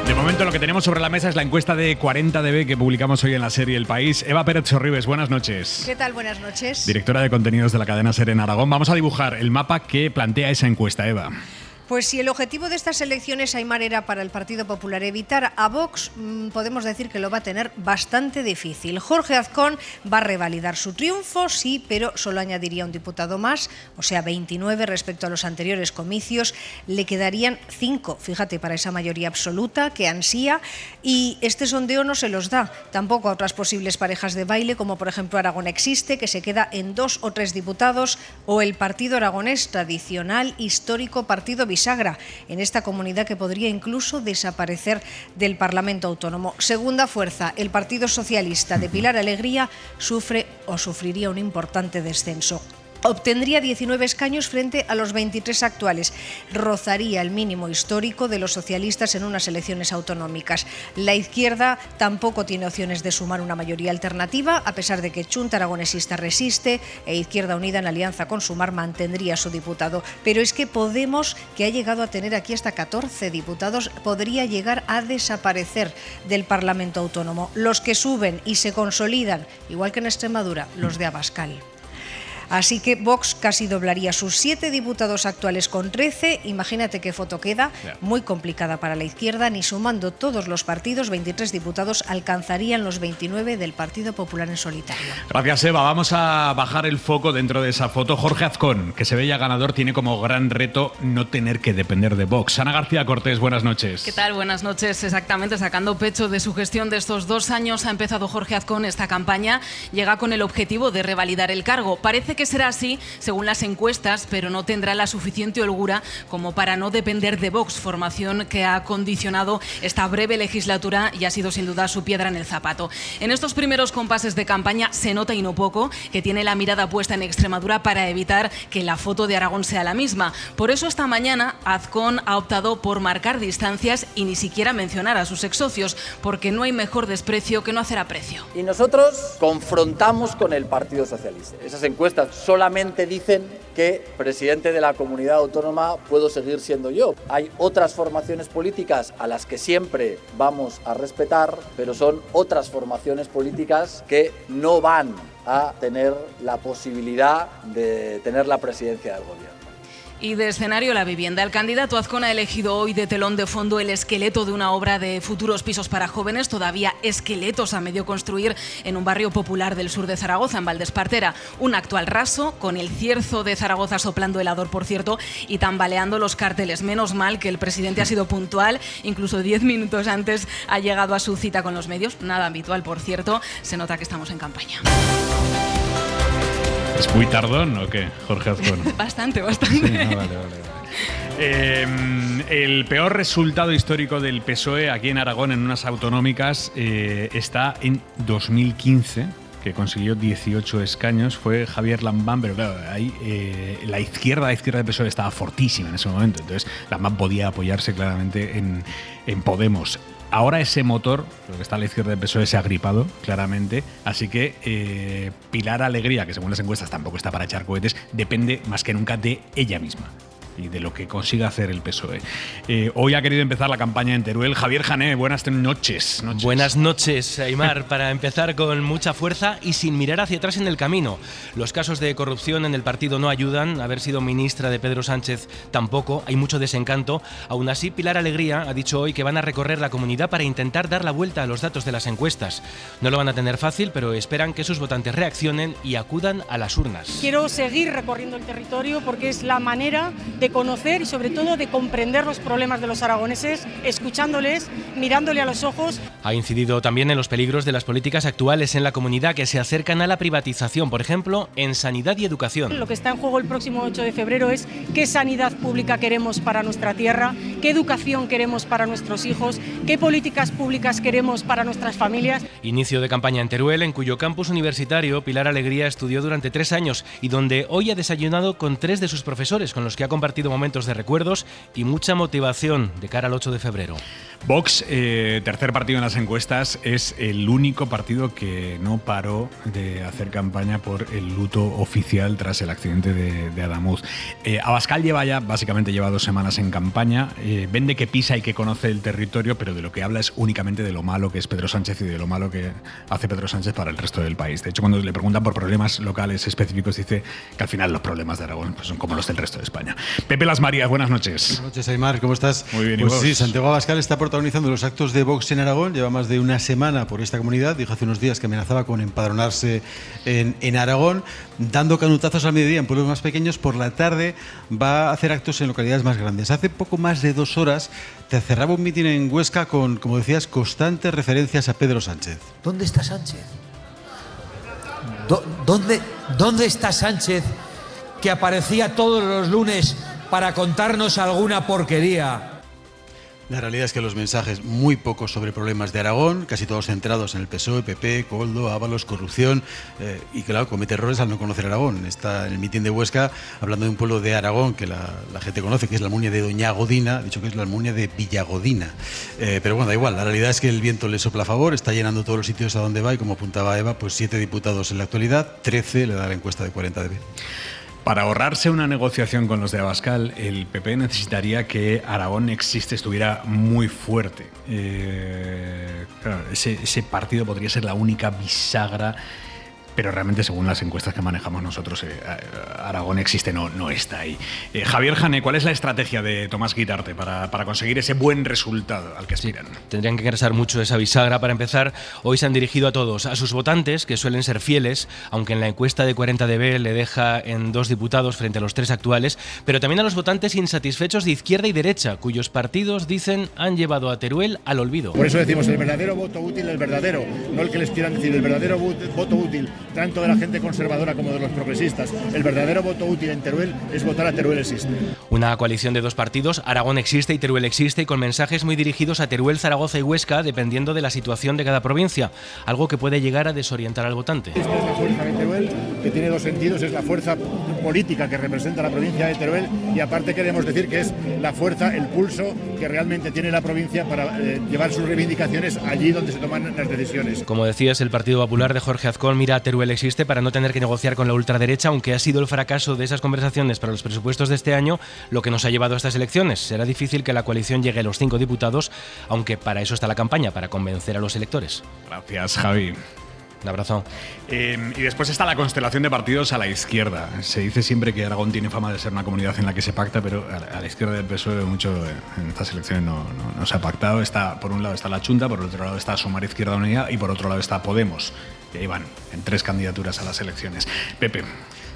De momento lo que tenemos sobre la mesa es la encuesta de 40DB que publicamos hoy en la serie El País. Eva Pérez Sorribes, buenas noches. ¿Qué tal? Buenas noches. Directora de contenidos de la cadena SER en Aragón. Vamos a dibujar el mapa que plantea esa encuesta, Eva. Pues si el objetivo de estas elecciones, Aimar, era para el Partido Popular evitar a Vox, podemos decir que lo va a tener bastante difícil. Jorge Azcón va a revalidar su triunfo, sí, pero solo añadiría un diputado más, o sea, 29 respecto a los anteriores comicios. Le quedarían 5, fíjate, para esa mayoría absoluta que ansía, y este sondeo no se los da tampoco a otras posibles parejas de baile, como por ejemplo Aragón Existe, que se queda en 2 o 3 diputados, o el Partido Aragonés, tradicional, histórico partido bisagra en esta comunidad que podría incluso desaparecer del Parlamento Autónomo. Segunda fuerza, el Partido Socialista de Pilar Alegría sufre o sufriría un importante descenso. Obtendría 19 escaños frente a los 23 actuales. Rozaría el mínimo histórico de los socialistas en unas elecciones autonómicas. La izquierda tampoco tiene opciones de sumar una mayoría alternativa, a pesar de que Chunta Aragonesista resiste e Izquierda Unida en alianza con Sumar mantendría su diputado. Pero es que Podemos, que ha llegado a tener aquí hasta 14 diputados, podría llegar a desaparecer del Parlamento Autónomo. Los que suben y se consolidan, igual que en Extremadura, los de Abascal. Así que Vox casi doblaría sus 7 diputados actuales con 13. Imagínate qué foto queda, muy complicada para la izquierda. Ni sumando todos los partidos, 23 diputados alcanzarían los 29 del Partido Popular en solitario. Gracias, Eva. Vamos a bajar el foco dentro de esa foto. Jorge Azcón, que se ve ya ganador, tiene como gran reto no tener que depender de Vox. Ana García Cortés, buenas noches. ¿Qué tal? Buenas noches. Exactamente, sacando pecho de su gestión de estos 2 años, ha empezado Jorge Azcón esta campaña. Llega con el objetivo de revalidar el cargo. Parece que será así, según las encuestas, pero no tendrá la suficiente holgura como para no depender de Vox, formación que ha condicionado esta breve legislatura y ha sido sin duda su piedra en el zapato. En estos primeros compases de campaña se nota y no poco que tiene la mirada puesta en Extremadura para evitar que la foto de Aragón sea la misma. Por eso esta mañana Azcón ha optado por marcar distancias y ni siquiera mencionar a sus exsocios, porque no hay mejor desprecio que no hacer aprecio. Y nosotros confrontamos con el Partido Socialista. Esas encuestas solamente dicen que presidente de la comunidad autónoma puedo seguir siendo yo. Hay otras formaciones políticas a las que siempre vamos a respetar, pero son otras formaciones políticas que no van a tener la posibilidad de tener la presidencia del gobierno. Y de escenario la vivienda. El candidato Azcón ha elegido hoy de telón de fondo el esqueleto de una obra de futuros pisos para jóvenes, todavía esqueletos a medio construir en un barrio popular del sur de Zaragoza, en Valdespartera. Un actual raso, con el cierzo de Zaragoza soplando helador, por cierto, y tambaleando los carteles. Menos mal que el presidente ha sido puntual, incluso 10 minutos antes ha llegado a su cita con los medios. Nada habitual, por cierto. Se nota que estamos en campaña. ¿Es muy tardón o qué, Jorge Azcón? Bastante. Sí, no, vale. El peor resultado histórico del PSOE aquí en Aragón, en unas autonómicas, está en 2015, que consiguió 18 escaños. Fue Javier Lambán, pero claro, ahí la izquierda del PSOE estaba fortísima en ese momento. Entonces Lambán podía apoyarse claramente en Podemos. Ahora ese motor, lo que está a la izquierda del PSOE, se ha gripado, claramente. Así que Pilar Alegría, que según las encuestas tampoco está para echar cohetes, depende más que nunca de ella misma. y de lo que consiga hacer el PSOE. Hoy ha querido empezar la campaña en Teruel. Javier Jané, buenas noches. Buenas noches, Aimar. Para empezar con mucha fuerza y sin mirar hacia atrás en el camino. Los casos de corrupción en el partido no ayudan. Haber sido ministra de Pedro Sánchez tampoco. Hay mucho desencanto. Aún así, Pilar Alegría ha dicho hoy que van a recorrer la comunidad para intentar dar la vuelta a los datos de las encuestas. No lo van a tener fácil, pero esperan que sus votantes reaccionen y acudan a las urnas. Quiero seguir recorriendo el territorio porque es la manera de conocer y sobre todo de comprender los problemas de los aragoneses, escuchándoles, mirándole a los ojos. Ha incidido también en los peligros de las políticas actuales en la comunidad que se acercan a la privatización, por ejemplo, en sanidad y educación. Lo que está en juego el próximo 8 de febrero es qué sanidad pública queremos para nuestra tierra, qué educación queremos para nuestros hijos, qué políticas públicas queremos para nuestras familias. Inicio de campaña en Teruel, en cuyo campus universitario Pilar Alegría estudió durante 3 años y donde hoy ha desayunado con 3 de sus profesores, con los que ha compartido momentos de recuerdos y mucha motivación de cara al 8 de febrero. Vox, tercer partido en las encuestas, es el único partido que no paró de hacer campaña por el luto oficial tras el accidente de Adamuz. Abascal básicamente lleva 2 semanas en campaña, vende que pisa y que conoce el territorio, pero de lo que habla es únicamente de lo malo que es Pedro Sánchez y de lo malo que hace Pedro Sánchez para el resto del país. De hecho, cuando le preguntan por problemas locales específicos, dice que al final los problemas de Aragón pues son como los del resto de España. Pepe Las Marías, buenas noches. Buenas noches, Aimar, ¿cómo estás? Muy bien, pues ¿y vos? Sí, Santiago Abascal está protagonizando los actos de Vox en Aragón, lleva más de una semana por esta comunidad, dijo hace unos días que amenazaba con empadronarse en Aragón, dando canutazos al mediodía en pueblos más pequeños. Por la tarde va a hacer actos en localidades más grandes. Hace poco más de 2 horas te cerraba un mitin en Huesca con, como decías, constantes referencias a Pedro Sánchez. ¿Dónde está Sánchez? ¿Dónde está Sánchez, que aparecía todos los lunes para contarnos alguna porquería? La realidad es que los mensajes muy pocos sobre problemas de Aragón, casi todos centrados en el PSOE, PP, Koldo, Ábalos, corrupción, y claro, comete errores al no conocer Aragón. Está en el mitin de Huesca hablando de un pueblo de Aragón que la gente conoce, que es la Almunia de Doña Godina, ha dicho que es la Almunia de Villagodina. Pero bueno, da igual, la realidad es que el viento le sopla a favor, está llenando todos los sitios a donde va y como apuntaba Eva, pues 7 diputados en la actualidad, 13 le da la encuesta de 40 dB. Para ahorrarse una negociación con los de Abascal, el PP necesitaría que Aragón estuviera muy fuerte. Claro, ese partido podría ser la única bisagra, pero realmente según las encuestas que manejamos nosotros, Aragón existe, no está ahí. Javier Jané, ¿cuál es la estrategia de Tomás Guitarte para conseguir ese buen resultado al que aspiran? Tendrían que engrasar mucho esa bisagra. Para empezar, hoy se han dirigido a todos, a sus votantes, que suelen ser fieles, aunque en la encuesta de 40 dB le deja en 2 diputados frente a los 3 actuales, pero también a los votantes insatisfechos de izquierda y derecha, cuyos partidos, dicen, han llevado a Teruel al olvido. Por eso decimos el verdadero voto útil, el verdadero, no el que les quieran decir, el verdadero voto útil, tanto de la gente conservadora como de los progresistas. El verdadero voto útil en Teruel es votar a Teruel existe. Una coalición de 2 partidos, Aragón existe y Teruel existe, y con mensajes muy dirigidos a Teruel, Zaragoza y Huesca, dependiendo de la situación de cada provincia, algo que puede llegar a desorientar al votante. Esta es la fuerza de Teruel, que tiene 2 sentidos, es la fuerza política que representa la provincia de Teruel, y aparte queremos decir que es la fuerza, el pulso que realmente tiene la provincia para llevar sus reivindicaciones allí donde se toman las decisiones. Como decías, el Partido Popular de Jorge Azcón mira a Teruel existe para no tener que negociar con la ultraderecha, aunque ha sido el fracaso de esas conversaciones para los presupuestos de este año lo que nos ha llevado a estas elecciones. Será difícil que la coalición llegue a los 5 diputados, aunque para eso está la campaña, para convencer a los electores. Gracias, Javi. Un abrazo. Y después está la constelación de partidos a la izquierda. Se dice siempre que Aragón tiene fama de ser una comunidad en la que se pacta, pero a la izquierda del PSOE mucho en estas elecciones no se ha pactado. Por un lado está la Chunta, por otro lado está Sumar Izquierda Unida y por otro lado está Podemos. Y ahí van, en 3 candidaturas a las elecciones. Pepe.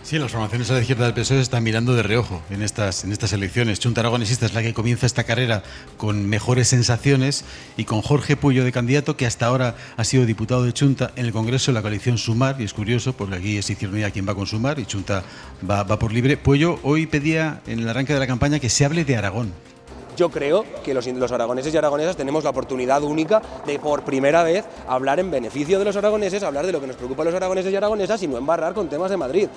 Sí, las formaciones a la izquierda del PSOE están mirando de reojo en estas elecciones. Chunta Aragonesista es la que comienza esta carrera con mejores sensaciones y con Jorge Puello de candidato, que hasta ahora ha sido diputado de Chunta en el Congreso de la coalición Sumar, y es curioso porque aquí es Izquierda Unida quien va con Sumar y Chunta va por Libre. Puello hoy pedía en el arranque de la campaña que se hable de Aragón. Yo creo que los aragoneses y aragonesas tenemos la oportunidad única de por primera vez hablar en beneficio de los aragoneses, hablar de lo que nos preocupa a los aragoneses y aragonesas y no embarrar con temas de Madrid.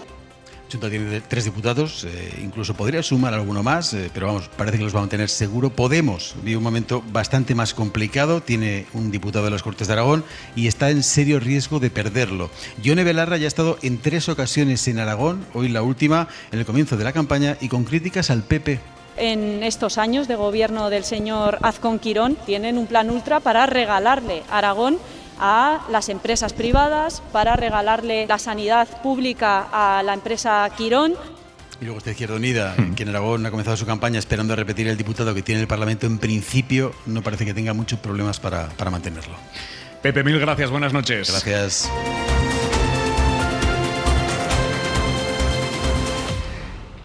Chunta tiene 3 diputados, incluso podría sumar alguno más, pero vamos, parece que los va a mantener seguro. Podemos vive un momento bastante más complicado, tiene un diputado de las Cortes de Aragón y está en serio riesgo de perderlo. Yone Belarra ya ha estado en 3 ocasiones en Aragón, hoy la última, en el comienzo de la campaña, y con críticas al PP. en estos años de gobierno del señor Azcón Quirón. Tienen un plan ultra para regalarle Aragón a las empresas privadas, para regalarle la sanidad pública a la empresa Quirón. Y luego está Izquierda Unida, que en Aragón ha comenzado su campaña esperando a repetir el diputado que tiene el Parlamento. En principio no parece que tenga muchos problemas para mantenerlo. Pepe, mil gracias, buenas noches. Gracias.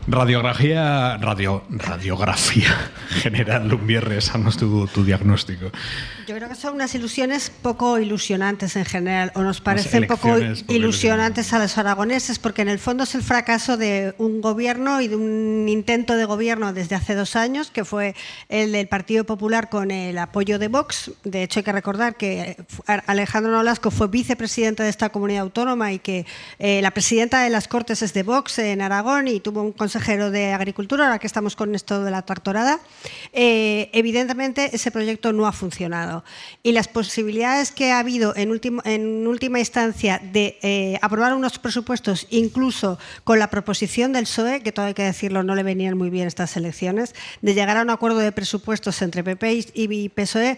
Radiografía general, un viernes, haznos tu diagnóstico. Yo creo que son unas ilusiones poco ilusionantes en general, o nos parecen poco ilusionantes a los aragoneses, porque en el fondo es el fracaso de un gobierno y de un intento de gobierno desde hace 2 años, que fue el del Partido Popular con el apoyo de Vox. De hecho, hay que recordar que Alejandro Nolasco fue vicepresidente de esta comunidad autónoma y que la presidenta de las Cortes es de Vox en Aragón y tuvo un consejero de Agricultura, ahora que estamos con esto de la tractorada. Evidentemente ese proyecto no ha funcionado y las posibilidades que ha habido en última instancia de aprobar unos presupuestos, incluso con la proposición del PSOE, que todo hay que decirlo, no le venían muy bien estas elecciones, de llegar a un acuerdo de presupuestos entre PP y PSOE,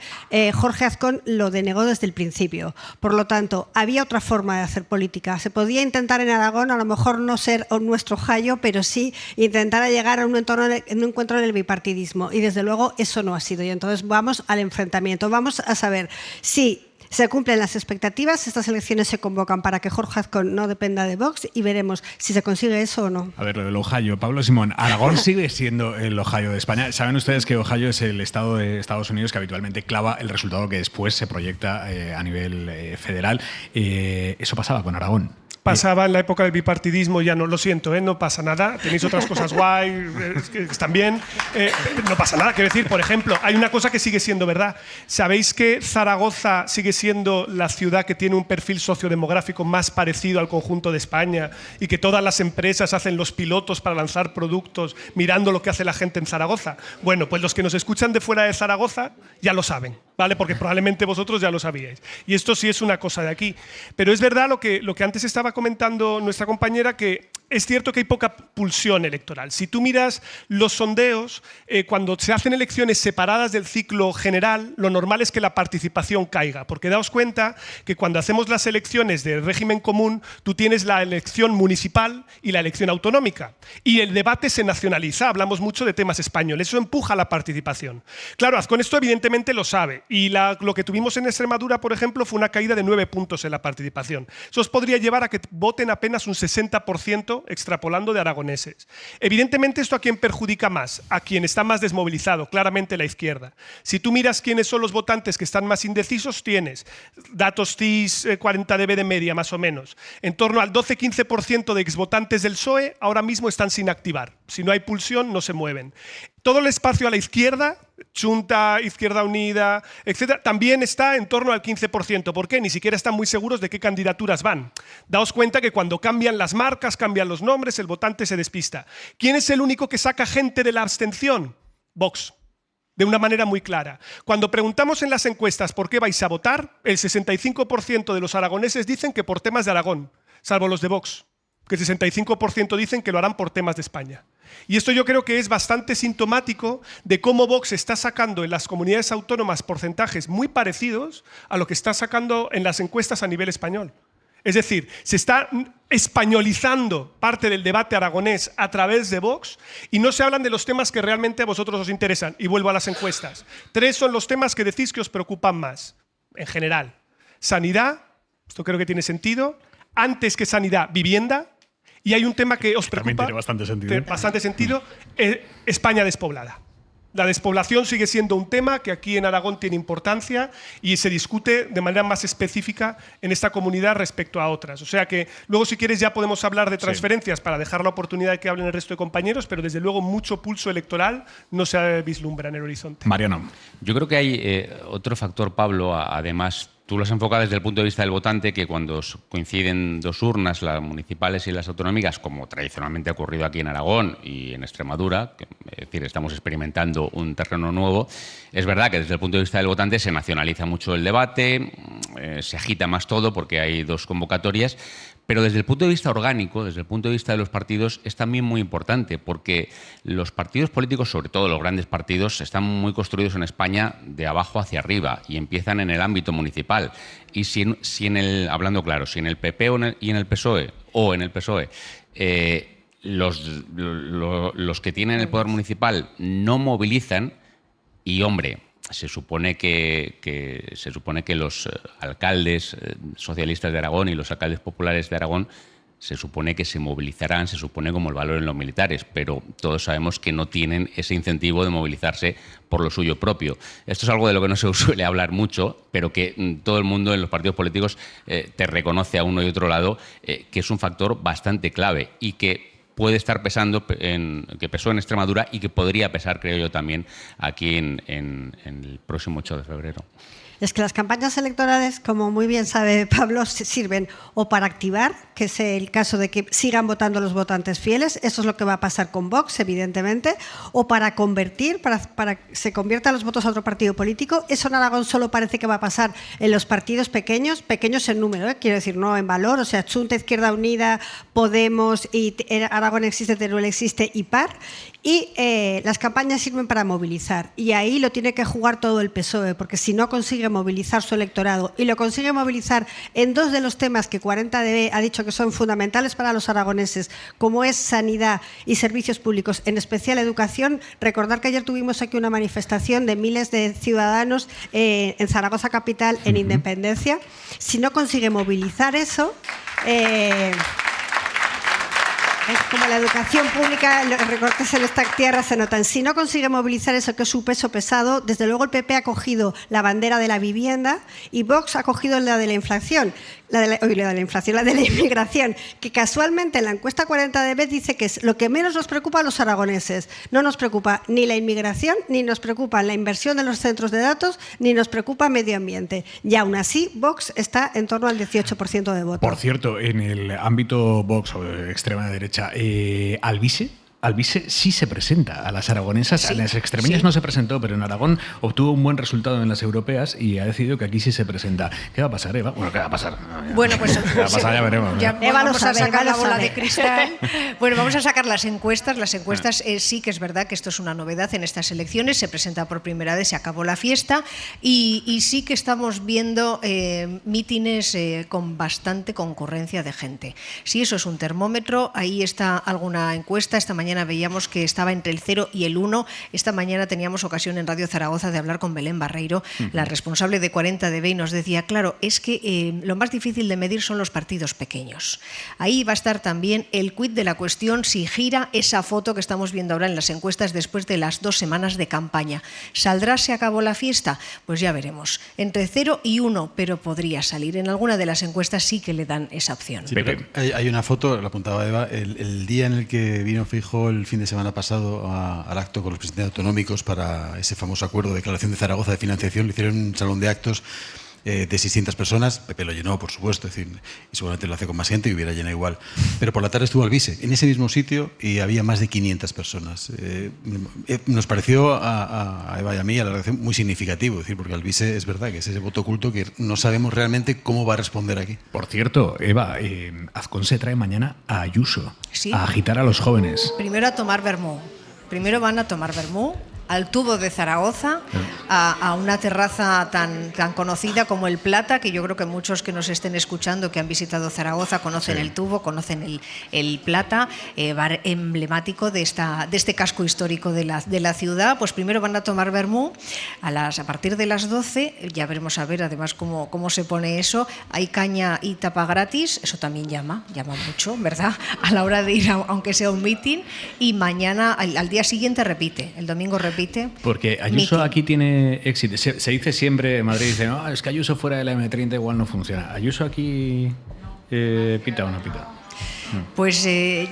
Jorge Azcón lo denegó desde el principio. Por lo tanto, había otra forma de hacer política. Se podía intentar en Aragón, a lo mejor no ser nuestro jallo, pero sí intentar llegar a un encuentro en el bipartidismo, y desde luego eso no ha sido. Y entonces vamos al enfrentamiento, vamos a saber si se cumplen las expectativas. Estas elecciones se convocan para que Jorge Azcón no dependa de Vox y veremos si se consigue eso o no. A ver, lo del Ohio. Pablo Simón, ¿Aragón sigue siendo el Ohio de España? Saben ustedes que Ohio es el estado de Estados Unidos que habitualmente clava el resultado que después se proyecta a nivel federal. Eso pasaba con Aragón. Pasaba en la época del bipartidismo, ya no, lo siento, no pasa nada, tenéis otras cosas guay, que están bien, no pasa nada. Quiero decir, por ejemplo, hay una cosa que sigue siendo verdad. ¿Sabéis que Zaragoza sigue siendo la ciudad que tiene un perfil sociodemográfico más parecido al conjunto de España y que todas las empresas hacen los pilotos para lanzar productos mirando lo que hace la gente en Zaragoza? Bueno, pues los que nos escuchan de fuera de Zaragoza ya lo saben, ¿vale? Porque probablemente vosotros ya lo sabíais. Y esto sí es una cosa de aquí. Pero es verdad lo que antes estaba comentando nuestra compañera, que es cierto que hay poca pulsión electoral. Si tú miras los sondeos, cuando se hacen elecciones separadas del ciclo general, lo normal es que la participación caiga, porque daos cuenta que cuando hacemos las elecciones del régimen común, tú tienes la elección municipal y la elección autonómica, y el debate se nacionaliza, hablamos mucho de temas españoles, eso empuja la participación. Claro, Azcón esto evidentemente lo sabe, y lo que tuvimos en Extremadura, por ejemplo, fue una caída de 9 puntos en la participación. Eso os podría llevar a que voten apenas un 60% extrapolando de aragoneses. Evidentemente, ¿esto a quién perjudica más? A quien está más desmovilizado, claramente la izquierda. Si tú miras quiénes son los votantes que están más indecisos, tienes datos CIS 40 dB de media, más o menos. En torno al 12-15% de exvotantes del PSOE ahora mismo están sin activar. Si no hay pulsión, no se mueven. Todo el espacio a la izquierda, Junta, Izquierda Unida, etcétera, también está en torno al 15%. ¿Por qué? Ni siquiera están muy seguros de qué candidaturas van. Daos cuenta que cuando cambian las marcas, cambian los nombres, el votante se despista. ¿Quién es el único que saca gente de la abstención? Vox. De una manera muy clara. Cuando preguntamos en las encuestas por qué vais a votar, el 65% de los aragoneses dicen que por temas de Aragón, salvo los de Vox, que el 65% dicen que lo harán por temas de España. Y esto yo creo que es bastante sintomático de cómo Vox está sacando en las comunidades autónomas porcentajes muy parecidos a lo que está sacando en las encuestas a nivel español. Es decir, se está españolizando parte del debate aragonés a través de Vox y no se hablan de los temas que realmente a vosotros os interesan. Y vuelvo a las encuestas. 3 son los temas que decís que os preocupan más, en general. Sanidad, esto creo que tiene sentido. Antes que sanidad, vivienda. Y hay un tema que os preocupa. También tiene bastante sentido. Bastante sentido. España despoblada. La despoblación sigue siendo un tema que aquí en Aragón tiene importancia y se discute de manera más específica en esta comunidad respecto a otras. O sea que luego, si quieres, ya podemos hablar de transferencias para dejar la oportunidad de que hablen el resto de compañeros, pero desde luego mucho pulso electoral no se vislumbra en el horizonte. Mariano. Yo creo que hay otro factor, Pablo, además. Tú lo has enfocado desde el punto de vista del votante, que cuando coinciden 2 urnas, las municipales y las autonómicas, como tradicionalmente ha ocurrido aquí en Aragón y en Extremadura, es decir, estamos experimentando un terreno nuevo, es verdad que desde el punto de vista del votante se nacionaliza mucho el debate, se agita más todo porque hay 2 convocatorias, Pero desde el punto de vista orgánico, desde el punto de vista de los partidos, es también muy importante, porque los partidos políticos, sobre todo los grandes partidos, están muy construidos en España de abajo hacia arriba y empiezan en el ámbito municipal. Y si en el, hablando claro, si en el PP y en el PSOE, los que tienen el poder municipal no movilizan, y hombre, se supone que los alcaldes socialistas de Aragón y los alcaldes populares de Aragón se supone que se movilizarán, se supone como el valor en los militares, pero todos sabemos que no tienen ese incentivo de movilizarse por lo suyo propio. Esto es algo de lo que no se suele hablar mucho, pero que todo el mundo en los partidos políticos te reconoce a uno y otro lado, que es un factor bastante clave y que puede estar pesando, que pesó en Extremadura y que podría pesar, creo yo, también aquí en el próximo 8 de febrero. Es que las campañas electorales, como muy bien sabe Pablo, sirven o para activar, que es el caso de que sigan votando los votantes fieles, eso es lo que va a pasar con Vox, evidentemente, o para convertir, para que se conviertan los votos a otro partido político. Eso en Aragón solo parece que va a pasar en los partidos pequeños en número, quiero decir, no en valor, o sea, Chunta, Izquierda Unida, Podemos, y Aragón existe, Teruel existe y PAR. Y las campañas sirven para movilizar, y ahí lo tiene que jugar todo el PSOE, porque si no consigue movilizar su electorado y lo consigue movilizar en dos de los temas que 40dB ha dicho que son fundamentales para los aragoneses, como es sanidad y servicios públicos, en especial educación. Recordar que ayer tuvimos aquí una manifestación de miles de ciudadanos en Zaragoza capital, en Independencia. Si no consigue movilizar eso... Es como la educación pública, los recortes en esta tierra se notan. Si no consigue movilizar eso, que es su peso pesado, desde luego el PP ha cogido la bandera de la vivienda y Vox ha cogido la de la inflación, la de la inmigración, que casualmente en la encuesta 40dB dice que es lo que menos nos preocupa a los aragoneses. No nos preocupa ni la inmigración, ni nos preocupa la inversión de los centros de datos, ni nos preocupa medio ambiente. Y aún así, Vox está en torno al 18% de votos. Por cierto, en el ámbito Vox o extrema derecha, Albise sí se presenta a las aragonesas. Sí, en las extremeñas no se presentó, pero en Aragón obtuvo un buen resultado en las europeas y ha decidido que aquí sí se presenta. ¿Qué va a pasar, Eva? Bueno, ¿qué va a pasar? Bueno, pues ¿qué va a pasar? Ya veremos. Eva vamos a sacar la bola de cristal. Bueno, vamos a sacar las encuestas. Las encuestas sí que es verdad que esto es una novedad en estas elecciones. Se presenta por primera vez, se acabó la fiesta y sí que estamos viendo mítines con bastante concurrencia de gente. Si eso es un termómetro, ahí está alguna encuesta. Esta mañana veíamos que estaba entre el 0 y el 1. Esta mañana teníamos ocasión en Radio Zaragoza de hablar con Belén Barreiro, la responsable de 40dB, y nos decía, claro, es que lo más difícil de medir son los partidos pequeños. Ahí va a estar también el quid de la cuestión, si gira esa foto que estamos viendo ahora en las encuestas después de las 2 semanas de campaña. ¿Saldrá, se acabó la fiesta? Pues ya veremos. Entre 0 y 1, pero podría salir. En alguna de las encuestas sí que le dan esa opción. Sí, hay una foto, la apuntaba Eva, el día en el que vino Feijóo el fin de semana pasado al acto con los presidentes autonómicos para ese famoso acuerdo de declaración de Zaragoza de financiación. Lo hicieron en un salón de actos de 600 personas. Pepe lo llenó, por supuesto, es decir, y seguramente lo hace con más gente y hubiera llenado igual. Pero por la tarde estuvo Albise en ese mismo sitio y había más de 500 personas. Nos pareció a Eva y a mí, a la redacción, muy significativo, es decir, porque Albise es verdad que es ese voto oculto que no sabemos realmente cómo va a responder aquí. Por cierto, Eva, Azcón se trae mañana a Ayuso, ¿sí?, a agitar a los jóvenes. Primero a tomar vermú. Primero van a tomar vermú al tubo de Zaragoza, a una terraza tan conocida como el Plata, que yo creo que muchos que nos estén escuchando que han visitado Zaragoza conocen el tubo, conocen el Plata, bar emblemático de este casco histórico de la ciudad. Pues primero van a tomar vermú a partir de las 12, ya veremos a ver además cómo se pone eso. Hay caña y tapa gratis, eso también llama mucho, ¿verdad? A la hora de ir, aunque sea un meeting, y mañana, al día siguiente repite, el domingo repite. Porque Ayuso aquí tiene éxito. Se dice siempre, en Madrid dice, no, es que Ayuso fuera de la M30 igual no funciona. ¿Ayuso aquí pita o no pita? Pues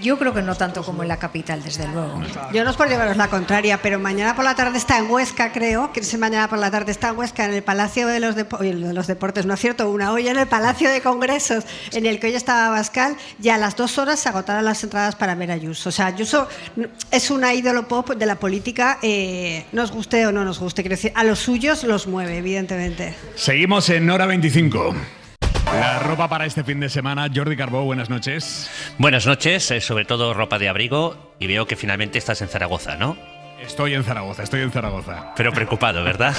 yo creo que no tanto como en la capital, desde luego. Yo no es por llevaros la contraria, pero mañana por la tarde está en Huesca, creo, que mañana por la tarde está en Huesca, en el Palacio de los Deportes, no es cierto, una olla en el Palacio de Congresos, en el que hoy estaba Abascal, y a las 2 horas se agotaron las entradas para ver a Ayuso. O sea, Ayuso es una ídolo pop de la política, nos guste o no nos guste, quiero decir, a los suyos los mueve, evidentemente. Seguimos en Hora 25. La ropa para este fin de semana. Jordi Carbó, buenas noches. Buenas noches, sobre todo ropa de abrigo, y veo que finalmente estás en Zaragoza, ¿no? Estoy en Zaragoza. Pero preocupado, ¿verdad?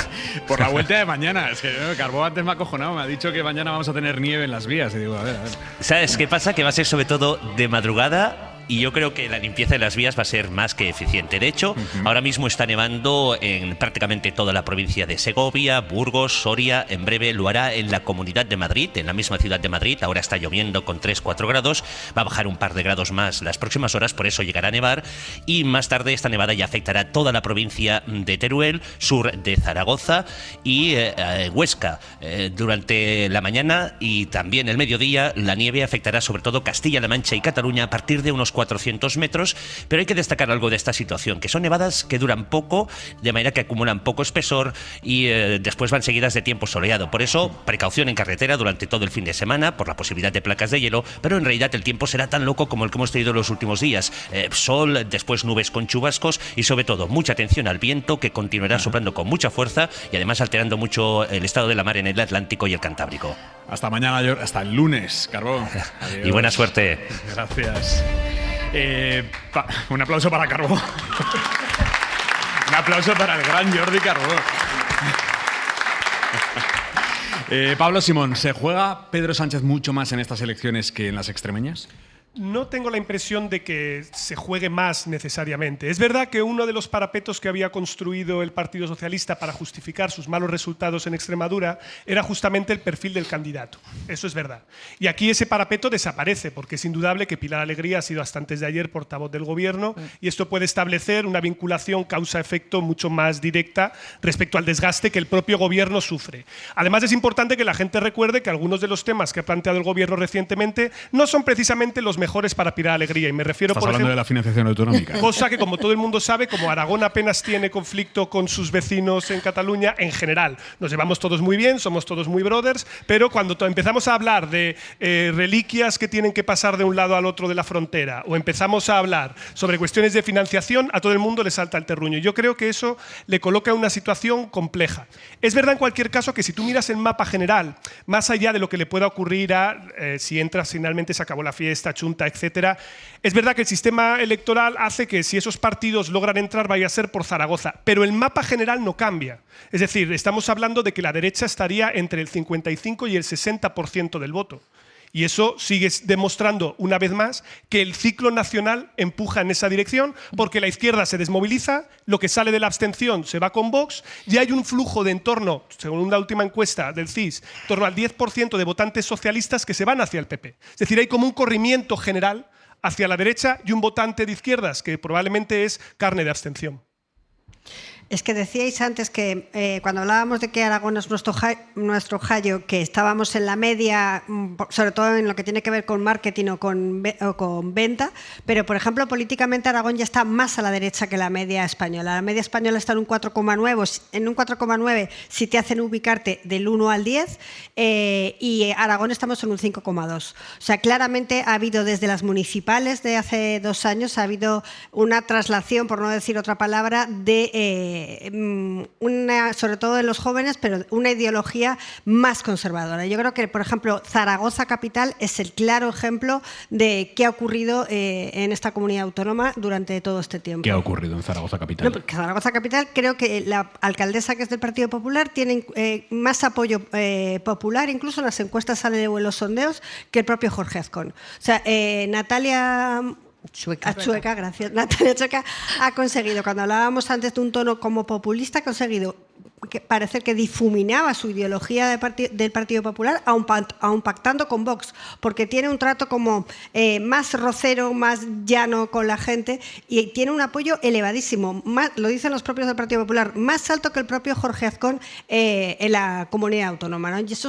Por la vuelta de mañana. Es que Carbó antes me ha acojonado, me ha dicho que mañana vamos a tener nieve en las vías. Y digo, a ver. ¿Sabes qué pasa? Que va a ser sobre todo de madrugada. Y yo creo que la limpieza de las vías va a ser más que eficiente. De hecho, ahora mismo está nevando en prácticamente toda la provincia de Segovia, Burgos, Soria. En breve lo hará en la Comunidad de Madrid, en la misma ciudad de Madrid. Ahora está lloviendo con 3-4 grados. Va a bajar un par de grados más las próximas horas, por eso llegará a nevar. Y más tarde esta nevada ya afectará toda la provincia de Teruel, sur de Zaragoza y Huesca. Durante la mañana y también el mediodía, la nieve afectará sobre todo Castilla-La Mancha y Cataluña a partir de unos 400 metros, pero hay que destacar algo de esta situación, que son nevadas que duran poco, de manera que acumulan poco espesor y después van seguidas de tiempo soleado. Por eso, precaución en carretera durante todo el fin de semana por la posibilidad de placas de hielo, pero en realidad el tiempo será tan loco como el que hemos tenido los últimos días. Sol, después nubes con chubascos y sobre todo mucha atención al viento, que continuará soplando con mucha fuerza y además alterando mucho el estado de la mar en el Atlántico y el Cantábrico. Hasta mañana, hasta el lunes, Carbó. Y buena suerte. Gracias. Un aplauso para Carbó. Un aplauso para el gran Jordi Carbó. Pablo Simón, ¿se juega Pedro Sánchez mucho más en estas elecciones que en las extremeñas? No tengo la impresión de que se juegue más necesariamente. Es verdad que uno de los parapetos que había construido el Partido Socialista para justificar sus malos resultados en Extremadura era justamente el perfil del candidato. Eso es verdad. Y aquí ese parapeto desaparece, porque es indudable que Pilar Alegría ha sido hasta antes de ayer portavoz del Gobierno y esto puede establecer una vinculación causa-efecto mucho más directa respecto al desgaste que el propio Gobierno sufre. Además, es importante que la gente recuerde que algunos de los temas que ha planteado el Gobierno recientemente no son precisamente los mejores para Pilar Alegría. Y me refiero, ¿Estás por hablando ejemplo, de la financiación autonómica? Cosa que, como todo el mundo sabe, como Aragón apenas tiene conflicto con sus vecinos en Cataluña, en general. Nos llevamos todos muy bien, somos todos muy brothers, pero cuando empezamos a hablar de reliquias que tienen que pasar de un lado al otro de la frontera, o empezamos a hablar sobre cuestiones de financiación, a todo el mundo le salta el terruño. Yo creo que eso le coloca en una situación compleja. Es verdad, en cualquier caso, que si tú miras el mapa general, más allá de lo que le pueda ocurrir a si entras, finalmente se acabó la fiesta, chunta, etcétera, es verdad que el sistema electoral hace que si esos partidos logran entrar vaya a ser por Zaragoza, pero el mapa general no cambia. Es decir, estamos hablando de que la derecha estaría entre el 55 y el 60% del voto. Y eso sigue demostrando una vez más que el ciclo nacional empuja en esa dirección, porque la izquierda se desmoviliza, lo que sale de la abstención se va con Vox y hay un flujo de en torno, según la última encuesta del CIS, en torno al 10% de votantes socialistas que se van hacia el PP. Es decir, hay como un corrimiento general hacia la derecha y un votante de izquierdas que probablemente es carne de abstención. Es que decíais antes que cuando hablábamos de que Aragón es nuestro jallo, que estábamos en la media, sobre todo en lo que tiene que ver con marketing o con venta, pero por ejemplo políticamente Aragón ya está más a la derecha que la media española. La media española está en un 4,9 si te hacen ubicarte del 1 al 10 y Aragón estamos en un 5,2. O sea, claramente ha habido desde las municipales de hace 2 años, ha habido una traslación, por no decir otra palabra, de sobre todo de los jóvenes, pero una ideología más conservadora. Yo creo que, por ejemplo, Zaragoza Capital es el claro ejemplo de qué ha ocurrido en esta comunidad autónoma durante todo este tiempo. ¿Qué ha ocurrido en Zaragoza Capital? No, porque Zaragoza Capital, creo que la alcaldesa, que es del Partido Popular, tiene más apoyo popular, incluso en las encuestas sale o en los sondeos, que el propio Jorge Azcón. O sea, Natalia Chueca, gracias. Natalia Chueca ha conseguido, cuando hablábamos antes de un tono como populista, ha conseguido parecer que difuminaba su ideología del Partido Popular, aun pactando con Vox, porque tiene un trato como más rocero, más llano con la gente y tiene un apoyo elevadísimo, lo dicen los propios del Partido Popular, más alto que el propio Jorge Azcón en la comunidad autónoma, ¿no? Y eso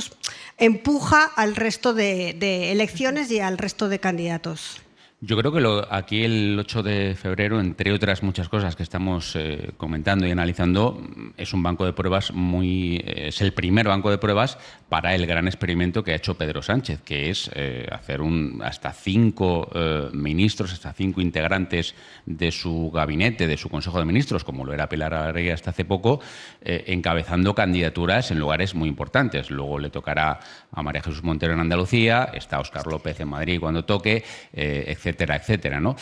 empuja al resto de elecciones y al resto de candidatos. Yo creo que aquí el 8 de febrero, entre otras muchas cosas que estamos comentando y analizando, es un banco de pruebas es el primer banco de pruebas para el gran experimento que ha hecho Pedro Sánchez, que es hacer hasta 5 ministros, hasta 5 integrantes de su gabinete, de su Consejo de Ministros, como lo era Pilar Alegría hasta hace poco, encabezando candidaturas en lugares muy importantes. Luego le tocará a María Jesús Montero en Andalucía, está Óscar López en Madrid cuando toque, etcétera, etcétera, ¿no?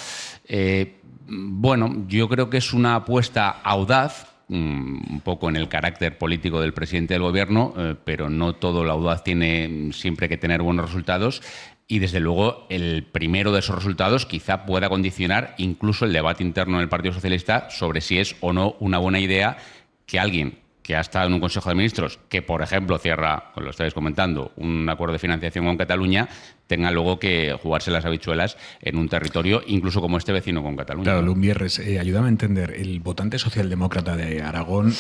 Bueno, yo creo que es una apuesta audaz, un poco en el carácter político del presidente del Gobierno, pero no todo la audaz tiene siempre que tener buenos resultados. Y, desde luego, el primero de esos resultados quizá pueda condicionar incluso el debate interno en el Partido Socialista sobre si es o no una buena idea que alguien que ha estado en un Consejo de Ministros, que, por ejemplo, cierra, como lo estáis comentando, un acuerdo de financiación con Cataluña, tenga luego que jugarse las habichuelas en un territorio, incluso como este vecino con Cataluña. Claro, Lumbierres, ayúdame a entender. El votante socialdemócrata de Aragón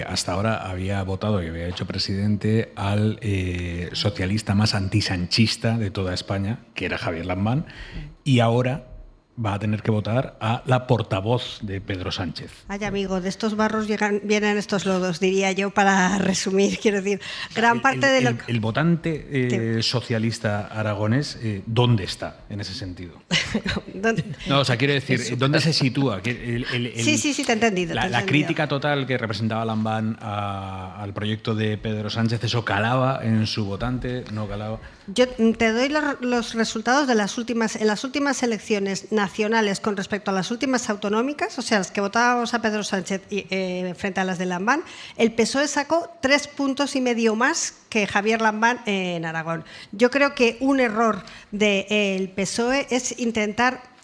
hasta ahora había votado y había hecho presidente al socialista más antisanchista de toda España, que era Javier Lambán, y ahora va a tener que votar a la portavoz de Pedro Sánchez. Ay, amigo, de estos barros vienen estos lodos, diría yo, para resumir. Quiero decir, gran parte de lo que... El votante socialista aragonés, ¿dónde está en ese sentido? No, o sea, quiero decir, ¿dónde se sitúa? Sí, te he entendido. La crítica total que representaba Lambán al proyecto de Pedro Sánchez, ¿eso calaba en su votante? ¿No calaba? Yo te doy los resultados de en las últimas elecciones nacionales con respecto a las últimas autonómicas, o sea, las que votábamos a Pedro Sánchez frente a las de Lambán. El PSOE sacó 3,5 puntos más que Javier Lambán en Aragón. Yo creo que un error del PSOE es intentar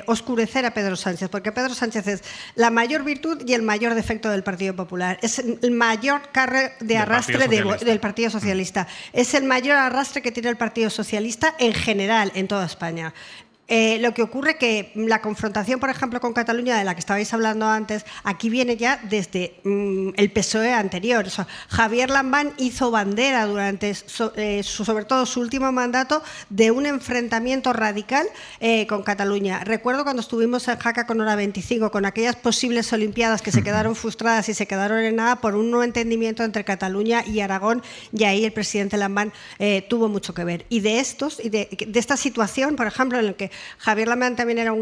oscurecer a Pedro Sánchez, porque Pedro Sánchez es la mayor virtud y el mayor defecto del Partido Popular. Es el mayor carre de arrastre del Partido Socialista. Es el mayor arrastre que tiene el Partido Socialista en general en toda España. Lo que ocurre que la confrontación, por ejemplo, con Cataluña, de la que estabais hablando antes, aquí viene ya desde el PSOE anterior. O sea, Javier Lambán hizo bandera durante, sobre todo su último mandato, de un enfrentamiento radical con Cataluña. Recuerdo cuando estuvimos en Jaca con Hora 25, con aquellas posibles Olimpiadas que se quedaron frustradas y se quedaron en nada por un no entendimiento entre Cataluña y Aragón, y ahí el presidente Lambán tuvo mucho que ver. Y de esta situación, por ejemplo, en la que Javier Lambán también era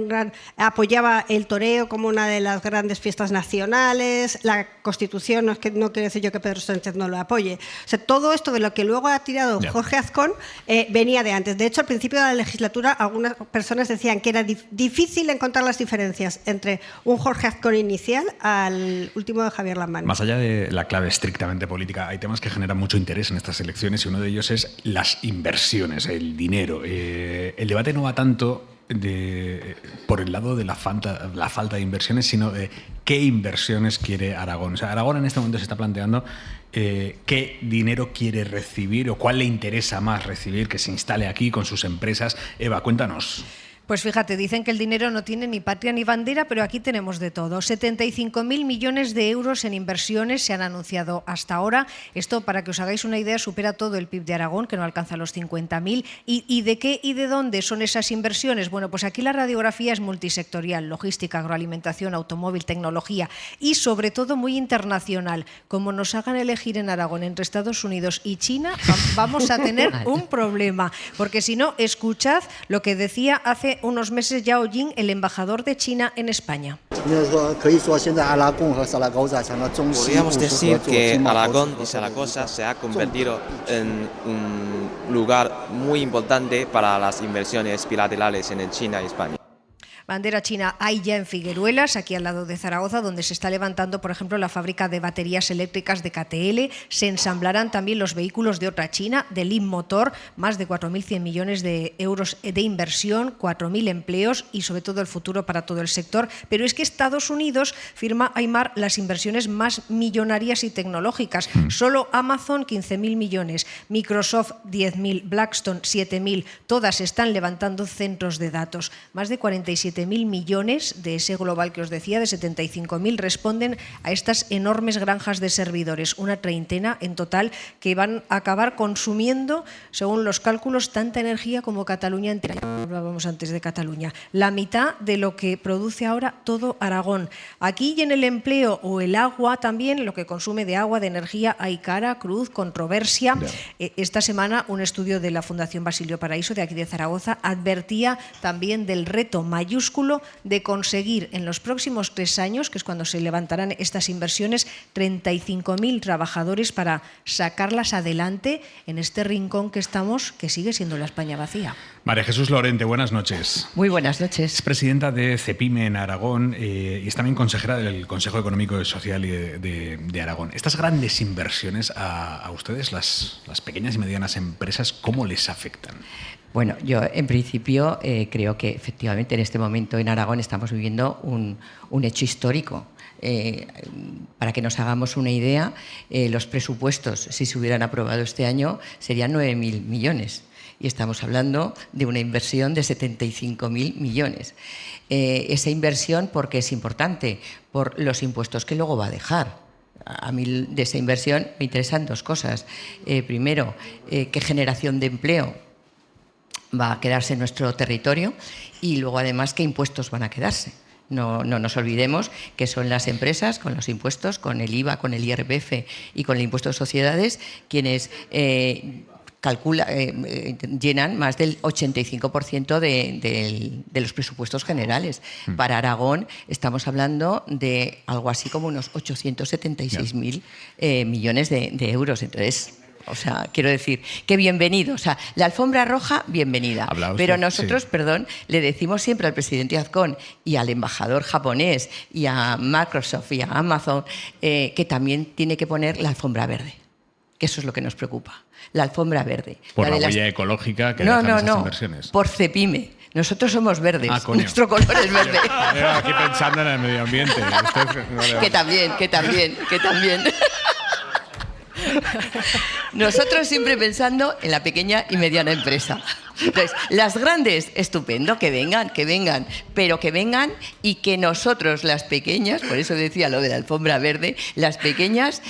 apoyaba el toreo como una de las grandes fiestas nacionales, la Constitución, no quiero decir yo que Pedro Sánchez no lo apoye. O sea, todo esto de lo que luego ha tirado Jorge Azcón venía de antes. De hecho, al principio de la legislatura, algunas personas decían que era difícil encontrar las diferencias entre un Jorge Azcón inicial al último de Javier Lambán. Más allá de la clave estrictamente política, hay temas que generan mucho interés en estas elecciones y uno de ellos es las inversiones, el dinero. El debate no va tanto por el lado de la falta de inversiones, sino de qué inversiones quiere Aragón. O sea, Aragón en este momento se está planteando qué dinero quiere recibir o cuál le interesa más recibir que se instale aquí con sus empresas. Eva, cuéntanos. Pues fíjate, dicen que el dinero no tiene ni patria ni bandera, pero aquí tenemos de todo. 75.000 millones de euros en inversiones se han anunciado hasta ahora. Esto, para que os hagáis una idea, supera todo el PIB de Aragón, que no alcanza los 50.000. ¿Y de qué y de dónde son esas inversiones? Bueno, pues aquí la radiografía es multisectorial: logística, agroalimentación, automóvil, tecnología y, sobre todo, muy internacional. Como nos hagan elegir en Aragón entre Estados Unidos y China, vamos a tener un problema. Porque si no, escuchad lo que decía hace unos meses Yao Jing, el embajador de China en España. Podríamos decir que Aragón y Zaragoza se ha convertido en un lugar muy importante para las inversiones bilaterales en China y España. Bandera china hay ya en Figueruelas, aquí al lado de Zaragoza, donde se está levantando, por ejemplo, la fábrica de baterías eléctricas de KTL. Se ensamblarán también los vehículos de otra China, de Lim Motor, más de 4.100 millones de euros de inversión, 4.000 empleos y, sobre todo, el futuro para todo el sector. Pero es que Estados Unidos firma, Aymar, las inversiones más millonarias y tecnológicas. Solo Amazon, 15.000 millones, Microsoft, 10.000, Blackstone, 7.000. Todas están levantando centros de datos. Más de 47.000 7.000 millones de ese global que os decía, de 75.000, responden a estas enormes granjas de servidores, una treintena en total, que van a acabar consumiendo, según los cálculos, tanta energía como Cataluña entera. Ya hablábamos antes de Cataluña. La mitad de lo que produce ahora todo Aragón. Aquí y en el empleo o el agua también, lo que consume de agua, de energía, hay cara, cruz, controversia. Esta semana un estudio de la Fundación Basilio Paraíso de aquí de Zaragoza advertía también del reto mayúsculo de conseguir en los próximos 3 años, que es cuando se levantarán estas inversiones, 35.000 trabajadores para sacarlas adelante en este rincón que estamos, que sigue siendo la España vacía. María Jesús Lorente, buenas noches. Muy buenas noches. Es presidenta de CEPIME en Aragón y es también consejera del Consejo Económico y Social de Aragón. Estas grandes inversiones a ustedes, las pequeñas y medianas empresas, ¿cómo les afectan? Bueno, yo en principio creo que efectivamente en este momento en Aragón estamos viviendo un hecho histórico. Para que nos hagamos una idea, los presupuestos, si se hubieran aprobado este año, serían 9.000 millones. Y estamos hablando de una inversión de 75.000 millones. Esa inversión, ¿por qué es importante? Por los impuestos que luego va a dejar. A mí de esa inversión me interesan 2 cosas. Primero, qué generación de empleo va a quedarse en nuestro territorio y luego además qué impuestos van a quedarse. No nos olvidemos que son las empresas con los impuestos, con el IVA, con el IRPF y con el impuesto de sociedades quienes llenan más del 85% de los presupuestos generales. Para Aragón estamos hablando de algo así como unos 876.000 millones de euros. Entonces, o sea, quiero decir que bienvenido. O sea, la alfombra roja, bienvenida. Pero nosotros, perdón, le decimos siempre al presidente Azcón y al embajador japonés y a Microsoft y a Amazon que también tiene que poner la alfombra verde. Que eso es lo que nos preocupa. La alfombra verde. Por la huella ecológica que dejan esas inversiones. Por CEPIME. Nosotros somos verdes. Nuestro color es verde. Aquí pensando en el medio ambiente. Que también. Nosotros siempre pensando en la pequeña y mediana empresa. Entonces, las grandes, estupendo, que vengan, pero que vengan y que nosotros, las pequeñas, por eso decía lo de la alfombra verde, las pequeñas,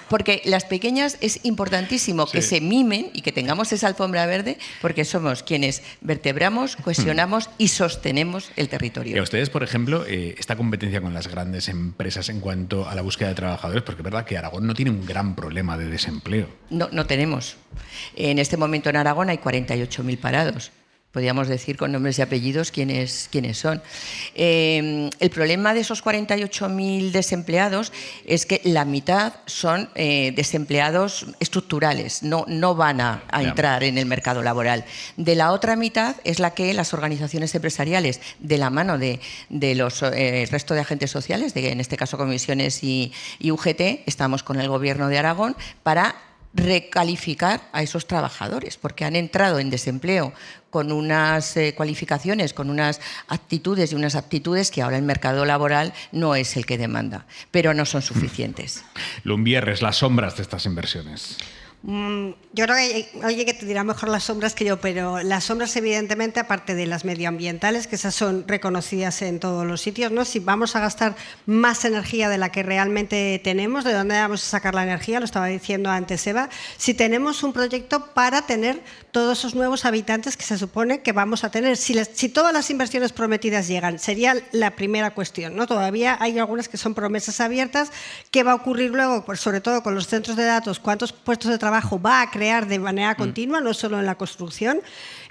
porque las pequeñas es importantísimo que se mimen y que tengamos esa alfombra verde, porque somos quienes vertebramos, cohesionamos y sostenemos el territorio. Y a ustedes, por ejemplo, esta competencia con las grandes empresas en cuanto a la búsqueda de trabajadores, porque es verdad que Aragón no tiene un gran problema de desempleo. No tenemos. En este momento en Aragón hay 48.000 parados. Podríamos decir con nombres y apellidos quiénes son. El problema de esos 48.000 desempleados es que la mitad son desempleados estructurales, no van a entrar en el mercado laboral. De la otra mitad es la que las organizaciones empresariales, de la mano de los resto de agentes sociales, en este caso comisiones y UGT, estamos con el Gobierno de Aragón para recalificar a esos trabajadores, porque han entrado en desempleo con unas cualificaciones, con unas actitudes y unas aptitudes que ahora el mercado laboral no es el que demanda, pero no son suficientes. Lumbierres, las sombras de estas inversiones. Yo creo que hay alguien que te dirá mejor las sombras que yo, pero las sombras evidentemente, aparte de las medioambientales, que esas son reconocidas en todos los sitios, ¿no? Si vamos a gastar más energía de la que realmente tenemos, ¿de dónde vamos a sacar la energía? Lo estaba diciendo antes Eva. Si tenemos un proyecto para tener todos esos nuevos habitantes que se supone que vamos a tener, si todas las inversiones prometidas llegan, sería la primera cuestión, ¿no? Todavía hay algunas que son promesas abiertas. ¿Qué va a ocurrir luego? Pues sobre todo con los centros de datos, ¿cuántos puestos de trabajo va a crear de manera continua, no solo en la construcción?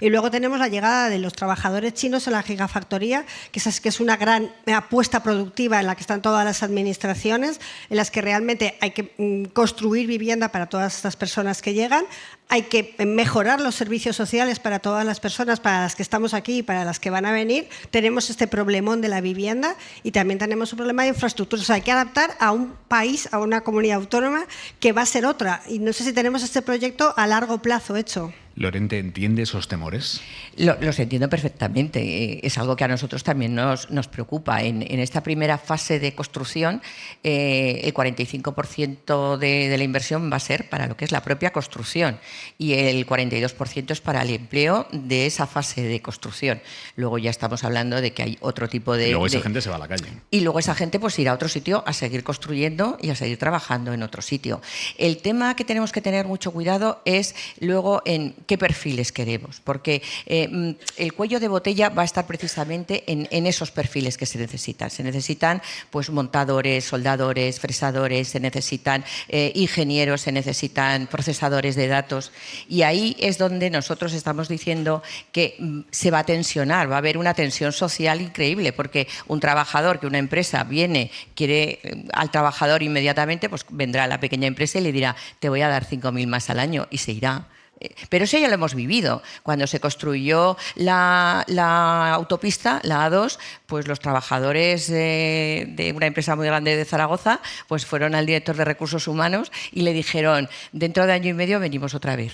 Y luego tenemos la llegada de los trabajadores chinos en la gigafactoría, que es una gran apuesta productiva en la que están todas las administraciones, en las que realmente hay que construir vivienda para todas estas personas que llegan, hay que mejorar los servicios sociales para todas las personas, para las que estamos aquí y para las que van a venir. Tenemos este problemón de la vivienda y también tenemos un problema de infraestructura. O sea, hay que adaptar a un país, a una comunidad autónoma que va a ser otra. Y no sé si tenemos este proyecto a largo plazo hecho. Lorente, ¿entiende esos temores? Los entiendo perfectamente. Es algo que a nosotros también nos preocupa. En esta primera fase de construcción, el 45% de la inversión va a ser para lo que es la propia construcción y el 42% es para el empleo de esa fase de construcción. Luego ya estamos hablando de que hay otro tipo de... Y luego esa gente se va a la calle. Y luego esa gente pues irá a otro sitio a seguir construyendo y a seguir trabajando en otro sitio. El tema que tenemos que tener mucho cuidado es luego en qué perfiles queremos, porque el cuello de botella va a estar precisamente en esos perfiles que se necesitan. Se necesitan pues montadores, soldadores, fresadores, se necesitan ingenieros, se necesitan procesadores de datos, y ahí es donde nosotros estamos diciendo que se va a tensionar, va a haber una tensión social increíble, porque un trabajador que una empresa viene, quiere al trabajador inmediatamente, pues vendrá a la pequeña empresa y le dirá, te voy a dar 5.000 más al año, y se irá. Pero eso ya lo hemos vivido. Cuando se construyó la autopista, la A2, pues los trabajadores de una empresa muy grande de Zaragoza pues fueron al director de Recursos Humanos y le dijeron, dentro de año y medio venimos otra vez,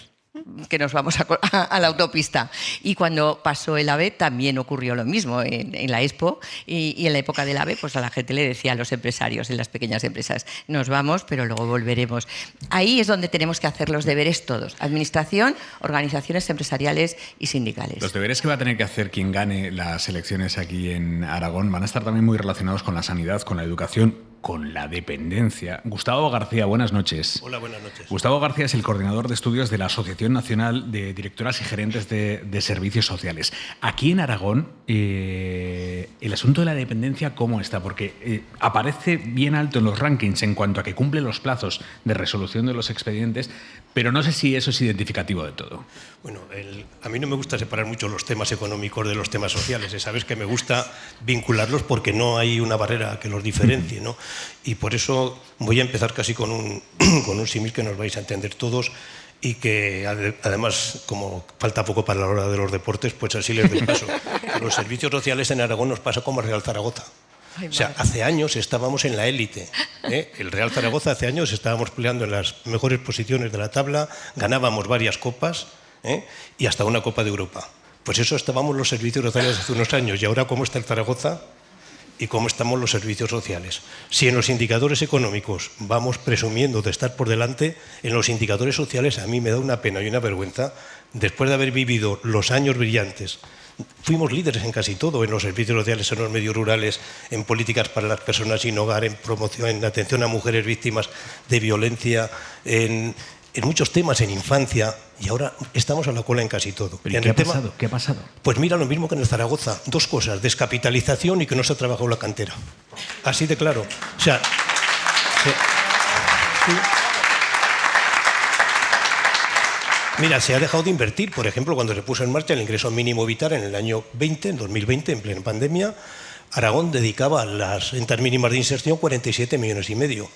que nos vamos a la autopista. Y cuando pasó el AVE también ocurrió lo mismo en la Expo, y en la época del AVE pues a la gente le decía a los empresarios en las pequeñas empresas, nos vamos pero luego volveremos. Ahí es donde tenemos que hacer los deberes todos, administración, organizaciones empresariales y sindicales. Los deberes que va a tener que hacer quien gane las elecciones aquí en Aragón van a estar también muy relacionados con la sanidad, con la educación, con la dependencia. Gustavo García, buenas noches. Hola, buenas noches. Gustavo García es el coordinador de estudios de la Asociación Nacional de Directoras y Gerentes de Servicios Sociales. Aquí en Aragón, el asunto de la dependencia, ¿cómo está? Porque aparece bien alto en los rankings en cuanto a que cumple los plazos de resolución de los expedientes, pero no sé si eso es identificativo de todo. Bueno, a mí no me gusta separar mucho los temas económicos de los temas sociales. Sabes que me gusta vincularlos porque no hay una barrera que los diferencie, ¿no? Y por eso voy a empezar casi con un símil que nos vais a entender todos y que además, como falta poco para la hora de los deportes, pues así les doy paso. Los servicios sociales en Aragón nos pasa como a Real Zaragoza. O sea, hace años estábamos en la élite. El Real Zaragoza hace años estábamos peleando en las mejores posiciones de la tabla, ganábamos varias copas y hasta una Copa de Europa. Pues eso estábamos los servicios sociales hace unos años. ¿Y ahora cómo está el Zaragoza? ¿Y cómo estamos los servicios sociales? Si en los indicadores económicos vamos presumiendo de estar por delante, en los indicadores sociales a mí me da una pena y una vergüenza, después de haber vivido los años brillantes. Fuimos líderes en casi todo, en los servicios sociales, en los medios rurales, en políticas para las personas sin hogar, en promoción, en atención a mujeres víctimas de violencia, en muchos temas, en infancia, y ahora estamos a la cola en casi todo. ¿Pero qué ha pasado? ¿Qué ha pasado? Pues mira, lo mismo que en el Zaragoza. Dos cosas, descapitalización y que no se ha trabajado la cantera. Así de claro. O sea, mira, se ha dejado de invertir. Por ejemplo, cuando se puso en marcha el ingreso mínimo vital en el año 20, en 2020, en plena pandemia, Aragón dedicaba a las rentas mínimas de inserción 47,5 millones.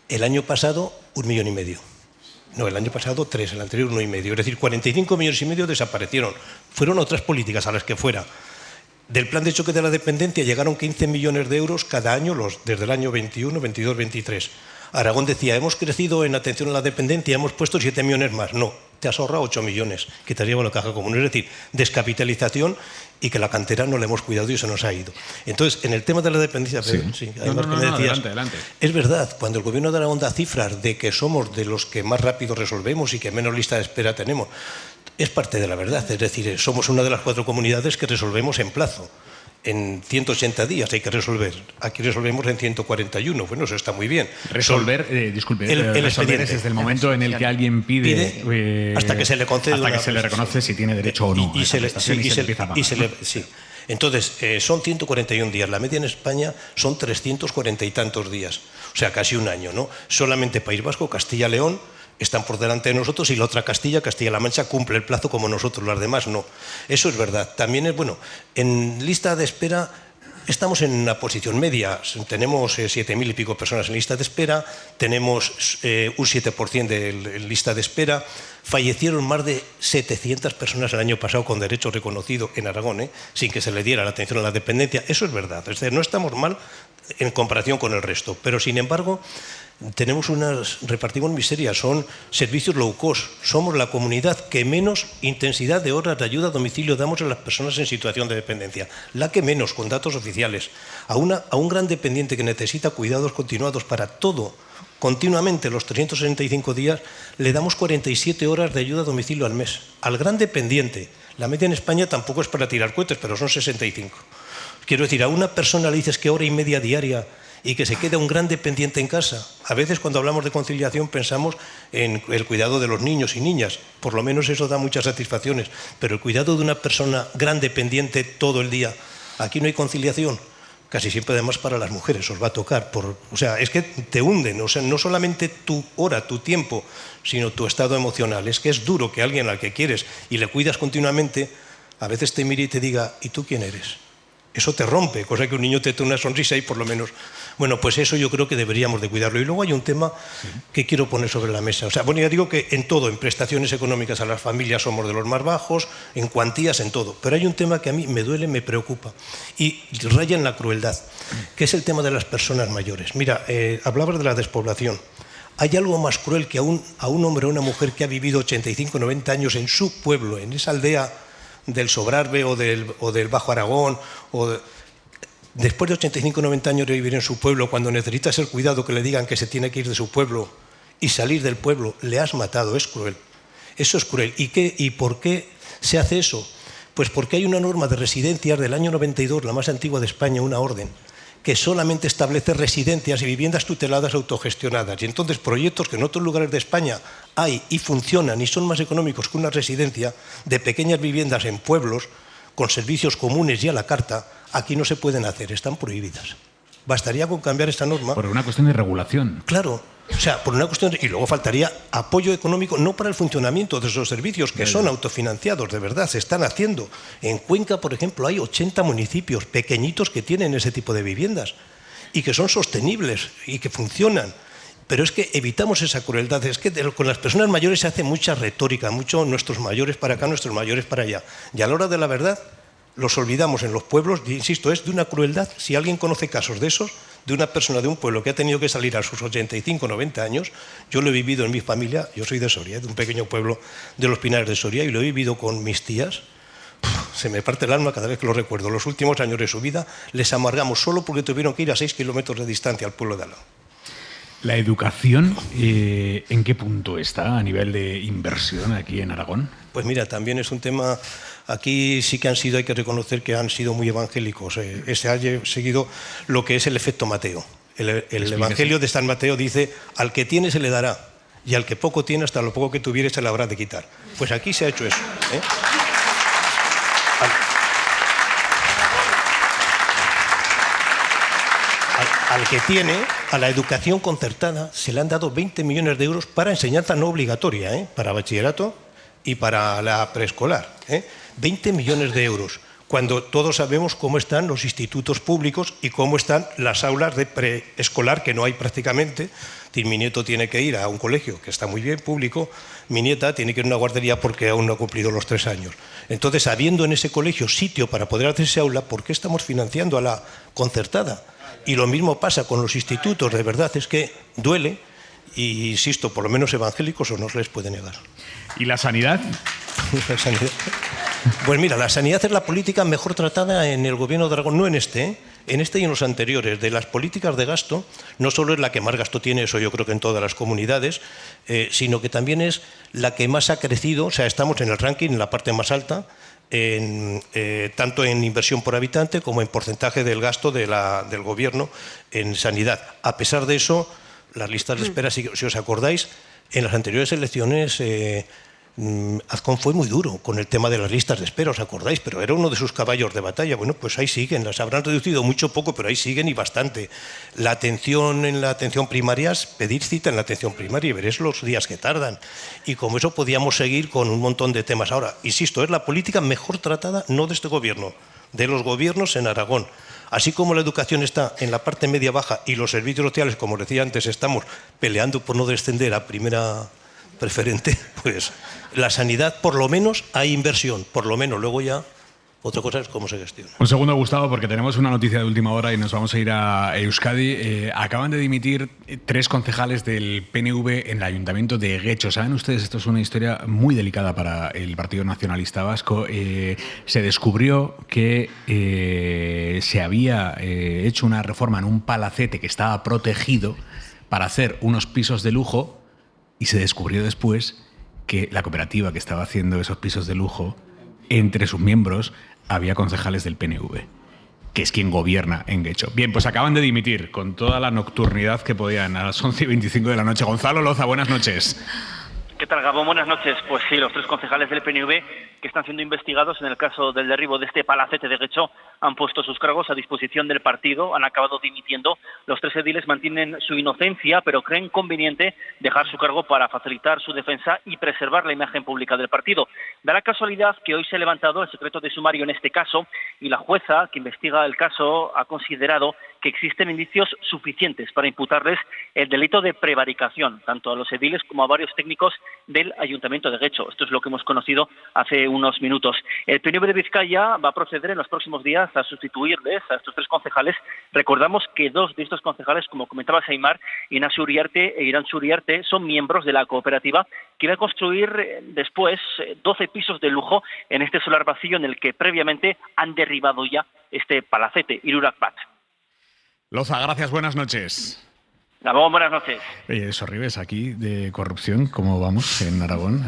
El año pasado, 1,5 millones. No, el año pasado 3, el anterior 1,5. Es decir, 45,5 millones desaparecieron. Fueron otras políticas a las que fuera. Del plan de choque de la dependencia llegaron 15 millones de euros cada año desde el año 21, 22, 23. Aragón decía, hemos crecido en atención a la dependencia, hemos puesto 7 millones más. No, te has ahorrado 8 millones que te has llevado a la caja común. Es decir, descapitalización y que la cantera no la hemos cuidado y se nos ha ido. Entonces, en el tema de la dependencia, además que me decías, adelante. Es verdad, cuando el gobierno de Aragón da cifras de que somos de los que más rápido resolvemos y que menos lista de espera tenemos, es parte de la verdad. Es decir, somos una de las 4 comunidades que resolvemos en plazo. En 180 días hay que resolver. Aquí resolvemos en 141. Bueno, eso está muy bien. Resolver, disculpe, resolver es desde el momento en el que alguien pide hasta que se le concede, hasta que se le reconoce si tiene derecho o no. Sí. Entonces, son 141 días. La media en España son 340 y tantos días. O sea, casi un año, ¿no? Solamente País Vasco, Castilla y León están por delante de nosotros y la otra Castilla-La Mancha cumple el plazo como nosotros, las demás no. Eso es verdad. También es bueno. En lista de espera estamos en una posición media. Tenemos 7.000 y pico personas en lista de espera, tenemos un 7% de lista de espera. Fallecieron más de 700 personas el año pasado con derecho reconocido en Aragón, sin que se le diera la atención a la dependencia. Eso es verdad. Es decir, no estamos mal en comparación con el resto. Pero, sin embargo, repartimos miseria, son servicios low cost. Somos la comunidad que menos intensidad de horas de ayuda a domicilio damos a las personas en situación de dependencia. La que menos, con datos oficiales. A un gran dependiente que necesita cuidados continuados para todo, continuamente, los 365 días, le damos 47 horas de ayuda a domicilio al mes. Al gran dependiente, la media en España tampoco es para tirar cohetes, pero son 65. Quiero decir, a una persona le dices que hora y media diaria y que se queda un gran dependiente en casa. A veces cuando hablamos de conciliación pensamos en el cuidado de los niños y niñas, por lo menos eso da muchas satisfacciones, pero el cuidado de una persona gran dependiente todo el día, aquí no hay conciliación, casi siempre además para las mujeres os va a tocar, o sea, es que te hunden, o sea, no solamente tu hora, tu tiempo, sino tu estado emocional, es que es duro que alguien al que quieres y le cuidas continuamente, a veces te mire y te diga, ¿y tú quién eres? Eso te rompe, cosa que un niño te da una sonrisa y por lo menos... Bueno, pues eso yo creo que deberíamos de cuidarlo. Y luego hay un tema que quiero poner sobre la mesa. O sea, bueno, ya digo que en todo, en prestaciones económicas a las familias somos de los más bajos, en cuantías, en todo. Pero hay un tema que a mí me duele, me preocupa y raya en la crueldad, que es el tema de las personas mayores. Mira, hablabas de la despoblación. ¿Hay algo más cruel que a un hombre o una mujer que ha vivido 85, 90 años en su pueblo, en esa aldea del Sobrarbe o del Bajo Aragón, después de 85 o 90 años de vivir en su pueblo, cuando necesita ser cuidado, que le digan que se tiene que ir de su pueblo y salir del pueblo, le has matado? Es cruel. Eso es cruel. ¿Y por qué se hace eso? Pues porque hay una norma de residencias del año 92, la más antigua de España, una orden, que solamente establece residencias y viviendas tuteladas autogestionadas. Y entonces proyectos que en otros lugares de España hay y funcionan y son más económicos que una residencia, de pequeñas viviendas en pueblos, con servicios comunes y a la carta, aquí no se pueden hacer, están prohibidas. Bastaría con cambiar esta norma. Por una cuestión de regulación. Claro, o sea, por una cuestión y luego faltaría apoyo económico, no para el funcionamiento de esos servicios, que son autofinanciados, de verdad, se están haciendo. En Cuenca, por ejemplo, hay 80 municipios pequeñitos que tienen ese tipo de viviendas y que son sostenibles y que funcionan. Pero es que evitamos esa crueldad. Es que con las personas mayores se hace mucha retórica, mucho nuestros mayores para acá, nuestros mayores para allá. Y a la hora de la verdad, los olvidamos en los pueblos. Y insisto, es de una crueldad. Si alguien conoce casos de esos, de una persona de un pueblo que ha tenido que salir a sus 85, 90 años, yo lo he vivido en mi familia, yo soy de Soria, de un pequeño pueblo de los Pinares de Soria, y lo he vivido con mis tías. Se me parte el alma cada vez que lo recuerdo. Los últimos años de su vida les amargamos solo porque tuvieron que ir a 6 kilómetros de distancia al pueblo de al lado. ¿La educación en qué punto está a nivel de inversión aquí en Aragón? Pues mira, también es un tema, aquí sí que hay que reconocer que han sido muy evangélicos. Se ha seguido lo que es el efecto Mateo. El Evangelio de San Mateo dice, al que tiene se le dará, y al que poco tiene, hasta lo poco que tuviere se le habrá de quitar. Pues aquí se ha hecho eso. Al que tiene, a la educación concertada, se le han dado 20 millones de euros para enseñanza no obligatoria, para bachillerato y para la preescolar. 20 millones de euros, cuando todos sabemos cómo están los institutos públicos y cómo están las aulas de preescolar, que no hay prácticamente. Mi nieto tiene que ir a un colegio que está muy bien, público, mi nieta tiene que ir a una guardería porque aún no ha cumplido los 3 años. Entonces, habiendo en ese colegio sitio para poder hacerse aula, ¿por qué estamos financiando a la concertada? Y lo mismo pasa con los institutos, de verdad, es que duele, y insisto, por lo menos evangélicos o no se les puede negar. ¿Y la sanidad? La sanidad. Pues mira, la sanidad es la política mejor tratada en el gobierno de Aragón, no en este y en los anteriores. De las políticas de gasto, no solo es la que más gasto tiene, eso yo creo que en todas las comunidades, sino que también es la que más ha crecido, o sea, estamos en el ranking, en la parte más alta, tanto en inversión por habitante como en porcentaje del gasto del gobierno en sanidad. A pesar de eso, las listas de espera, si os acordáis, en las anteriores elecciones Azcón fue muy duro con el tema de las listas de espera, ¿os acordáis? Pero era uno de sus caballos de batalla. Bueno, pues ahí siguen, las habrán reducido mucho, poco, pero ahí siguen y bastante. La atención en la atención primaria es pedir cita en la atención primaria y veréis los días que tardan. Y como eso podíamos seguir con un montón de temas. Ahora, insisto, es la política mejor tratada, no de este gobierno, de los gobiernos en Aragón. Así como la educación está en la parte media-baja y los servicios sociales, como decía antes, estamos peleando por no descender a primera preferente, pues la sanidad, por lo menos hay inversión, por lo menos, luego ya Otra cosa es cómo se gestiona. Un segundo, Gustavo, porque tenemos una noticia de última hora y nos vamos a ir a Euskadi. Acaban de dimitir 3 concejales del PNV en el Ayuntamiento de Guecho. ¿Saben ustedes? Esto es una historia muy delicada para el Partido Nacionalista Vasco. Se descubrió que se había hecho una reforma en un palacete que estaba protegido para hacer unos pisos de lujo, y se descubrió después que la cooperativa que estaba haciendo esos pisos de lujo, entre sus miembros había concejales del PNV, que es quien gobierna en Guecho. Bien, pues acaban de dimitir con toda la nocturnidad que podían a las 11:25 de la noche. Gonzalo Loza, buenas noches. ¿Qué tal, Gabón? Buenas noches. Pues sí, los 3 concejales del PNV que están siendo investigados en el caso del derribo de este palacete de Guecho han puesto sus cargos a disposición del partido, han acabado dimitiendo. Los 3 ediles mantienen su inocencia, pero creen conveniente dejar su cargo para facilitar su defensa y preservar la imagen pública del partido. Da la casualidad que hoy se ha levantado el secreto de sumario en este caso y la jueza que investiga el caso ha considerado que existen indicios suficientes para imputarles el delito de prevaricación, tanto a los ediles como a varios técnicos del Ayuntamiento de Guecho. Esto es lo que hemos conocido hace unos minutos. El PNV de Vizcaya va a proceder en los próximos días a sustituirles a estos 3 concejales. Recordamos que 2 de estos concejales, como comentaba Aimar, Inacio Uriarte e Irantxu Uriarte, son miembros de la cooperativa que iba a construir después 12 pisos de lujo en este solar vacío en el que previamente han derribado ya este palacete, Hirurak Bat. Loza, gracias, buenas noches. Gabón, buenas noches. Sorribes, aquí de corrupción, ¿cómo vamos en Aragón?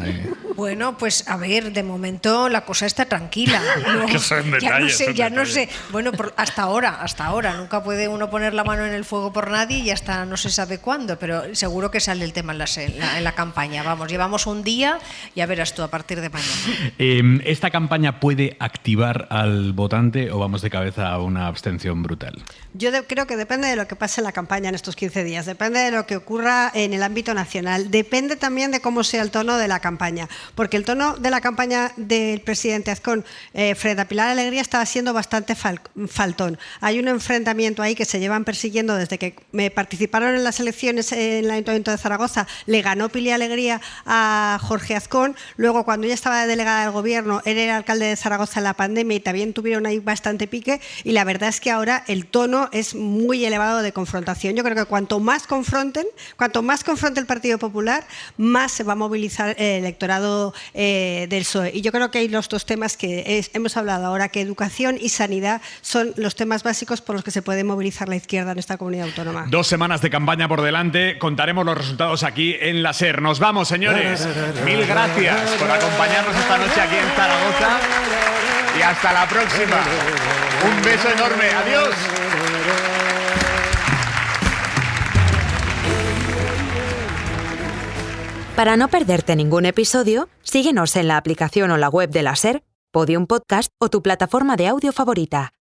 Bueno, pues a ver, de momento la cosa está tranquila. No, que son detalles, ya no sé. Bueno, hasta ahora. Nunca puede uno poner la mano en el fuego por nadie y hasta no se sabe cuándo, pero seguro que sale el tema en la campaña. Vamos, llevamos un día, ya verás tú a partir de mañana. ¿Esta campaña puede activar al votante o vamos de cabeza a una abstención brutal? Yo creo que depende de lo que pase en la campaña en estos 15 días. Depende de lo que ocurra en el ámbito nacional. Depende también de cómo sea el tono de la campaña. Porque el tono de la campaña del presidente Azcón frente a Pilar Alegría estaba siendo bastante faltón. Hay un enfrentamiento ahí que se llevan persiguiendo desde que participaron en las elecciones en el Ayuntamiento de Zaragoza. Le ganó Pilar Alegría a Jorge Azcón. Luego, cuando ella estaba de delegada del gobierno, él era alcalde de Zaragoza en la pandemia y también tuvieron ahí bastante pique. Y la verdad es que ahora el tono es muy elevado de confrontación. Yo creo que cuanto más confronte el Partido Popular, más se va a movilizar el electorado del PSOE. Y yo creo que hay los 2 temas que hemos hablado ahora, que educación y sanidad son los temas básicos por los que se puede movilizar la izquierda en esta comunidad autónoma. 2 semanas de campaña por delante, contaremos los resultados aquí en la SER. Nos vamos, señores. Mil gracias por acompañarnos esta noche aquí en Zaragoza y hasta la próxima. Un beso enorme. Adiós. Para no perderte ningún episodio, síguenos en la aplicación o la web de la SER, Podium Podcast o tu plataforma de audio favorita.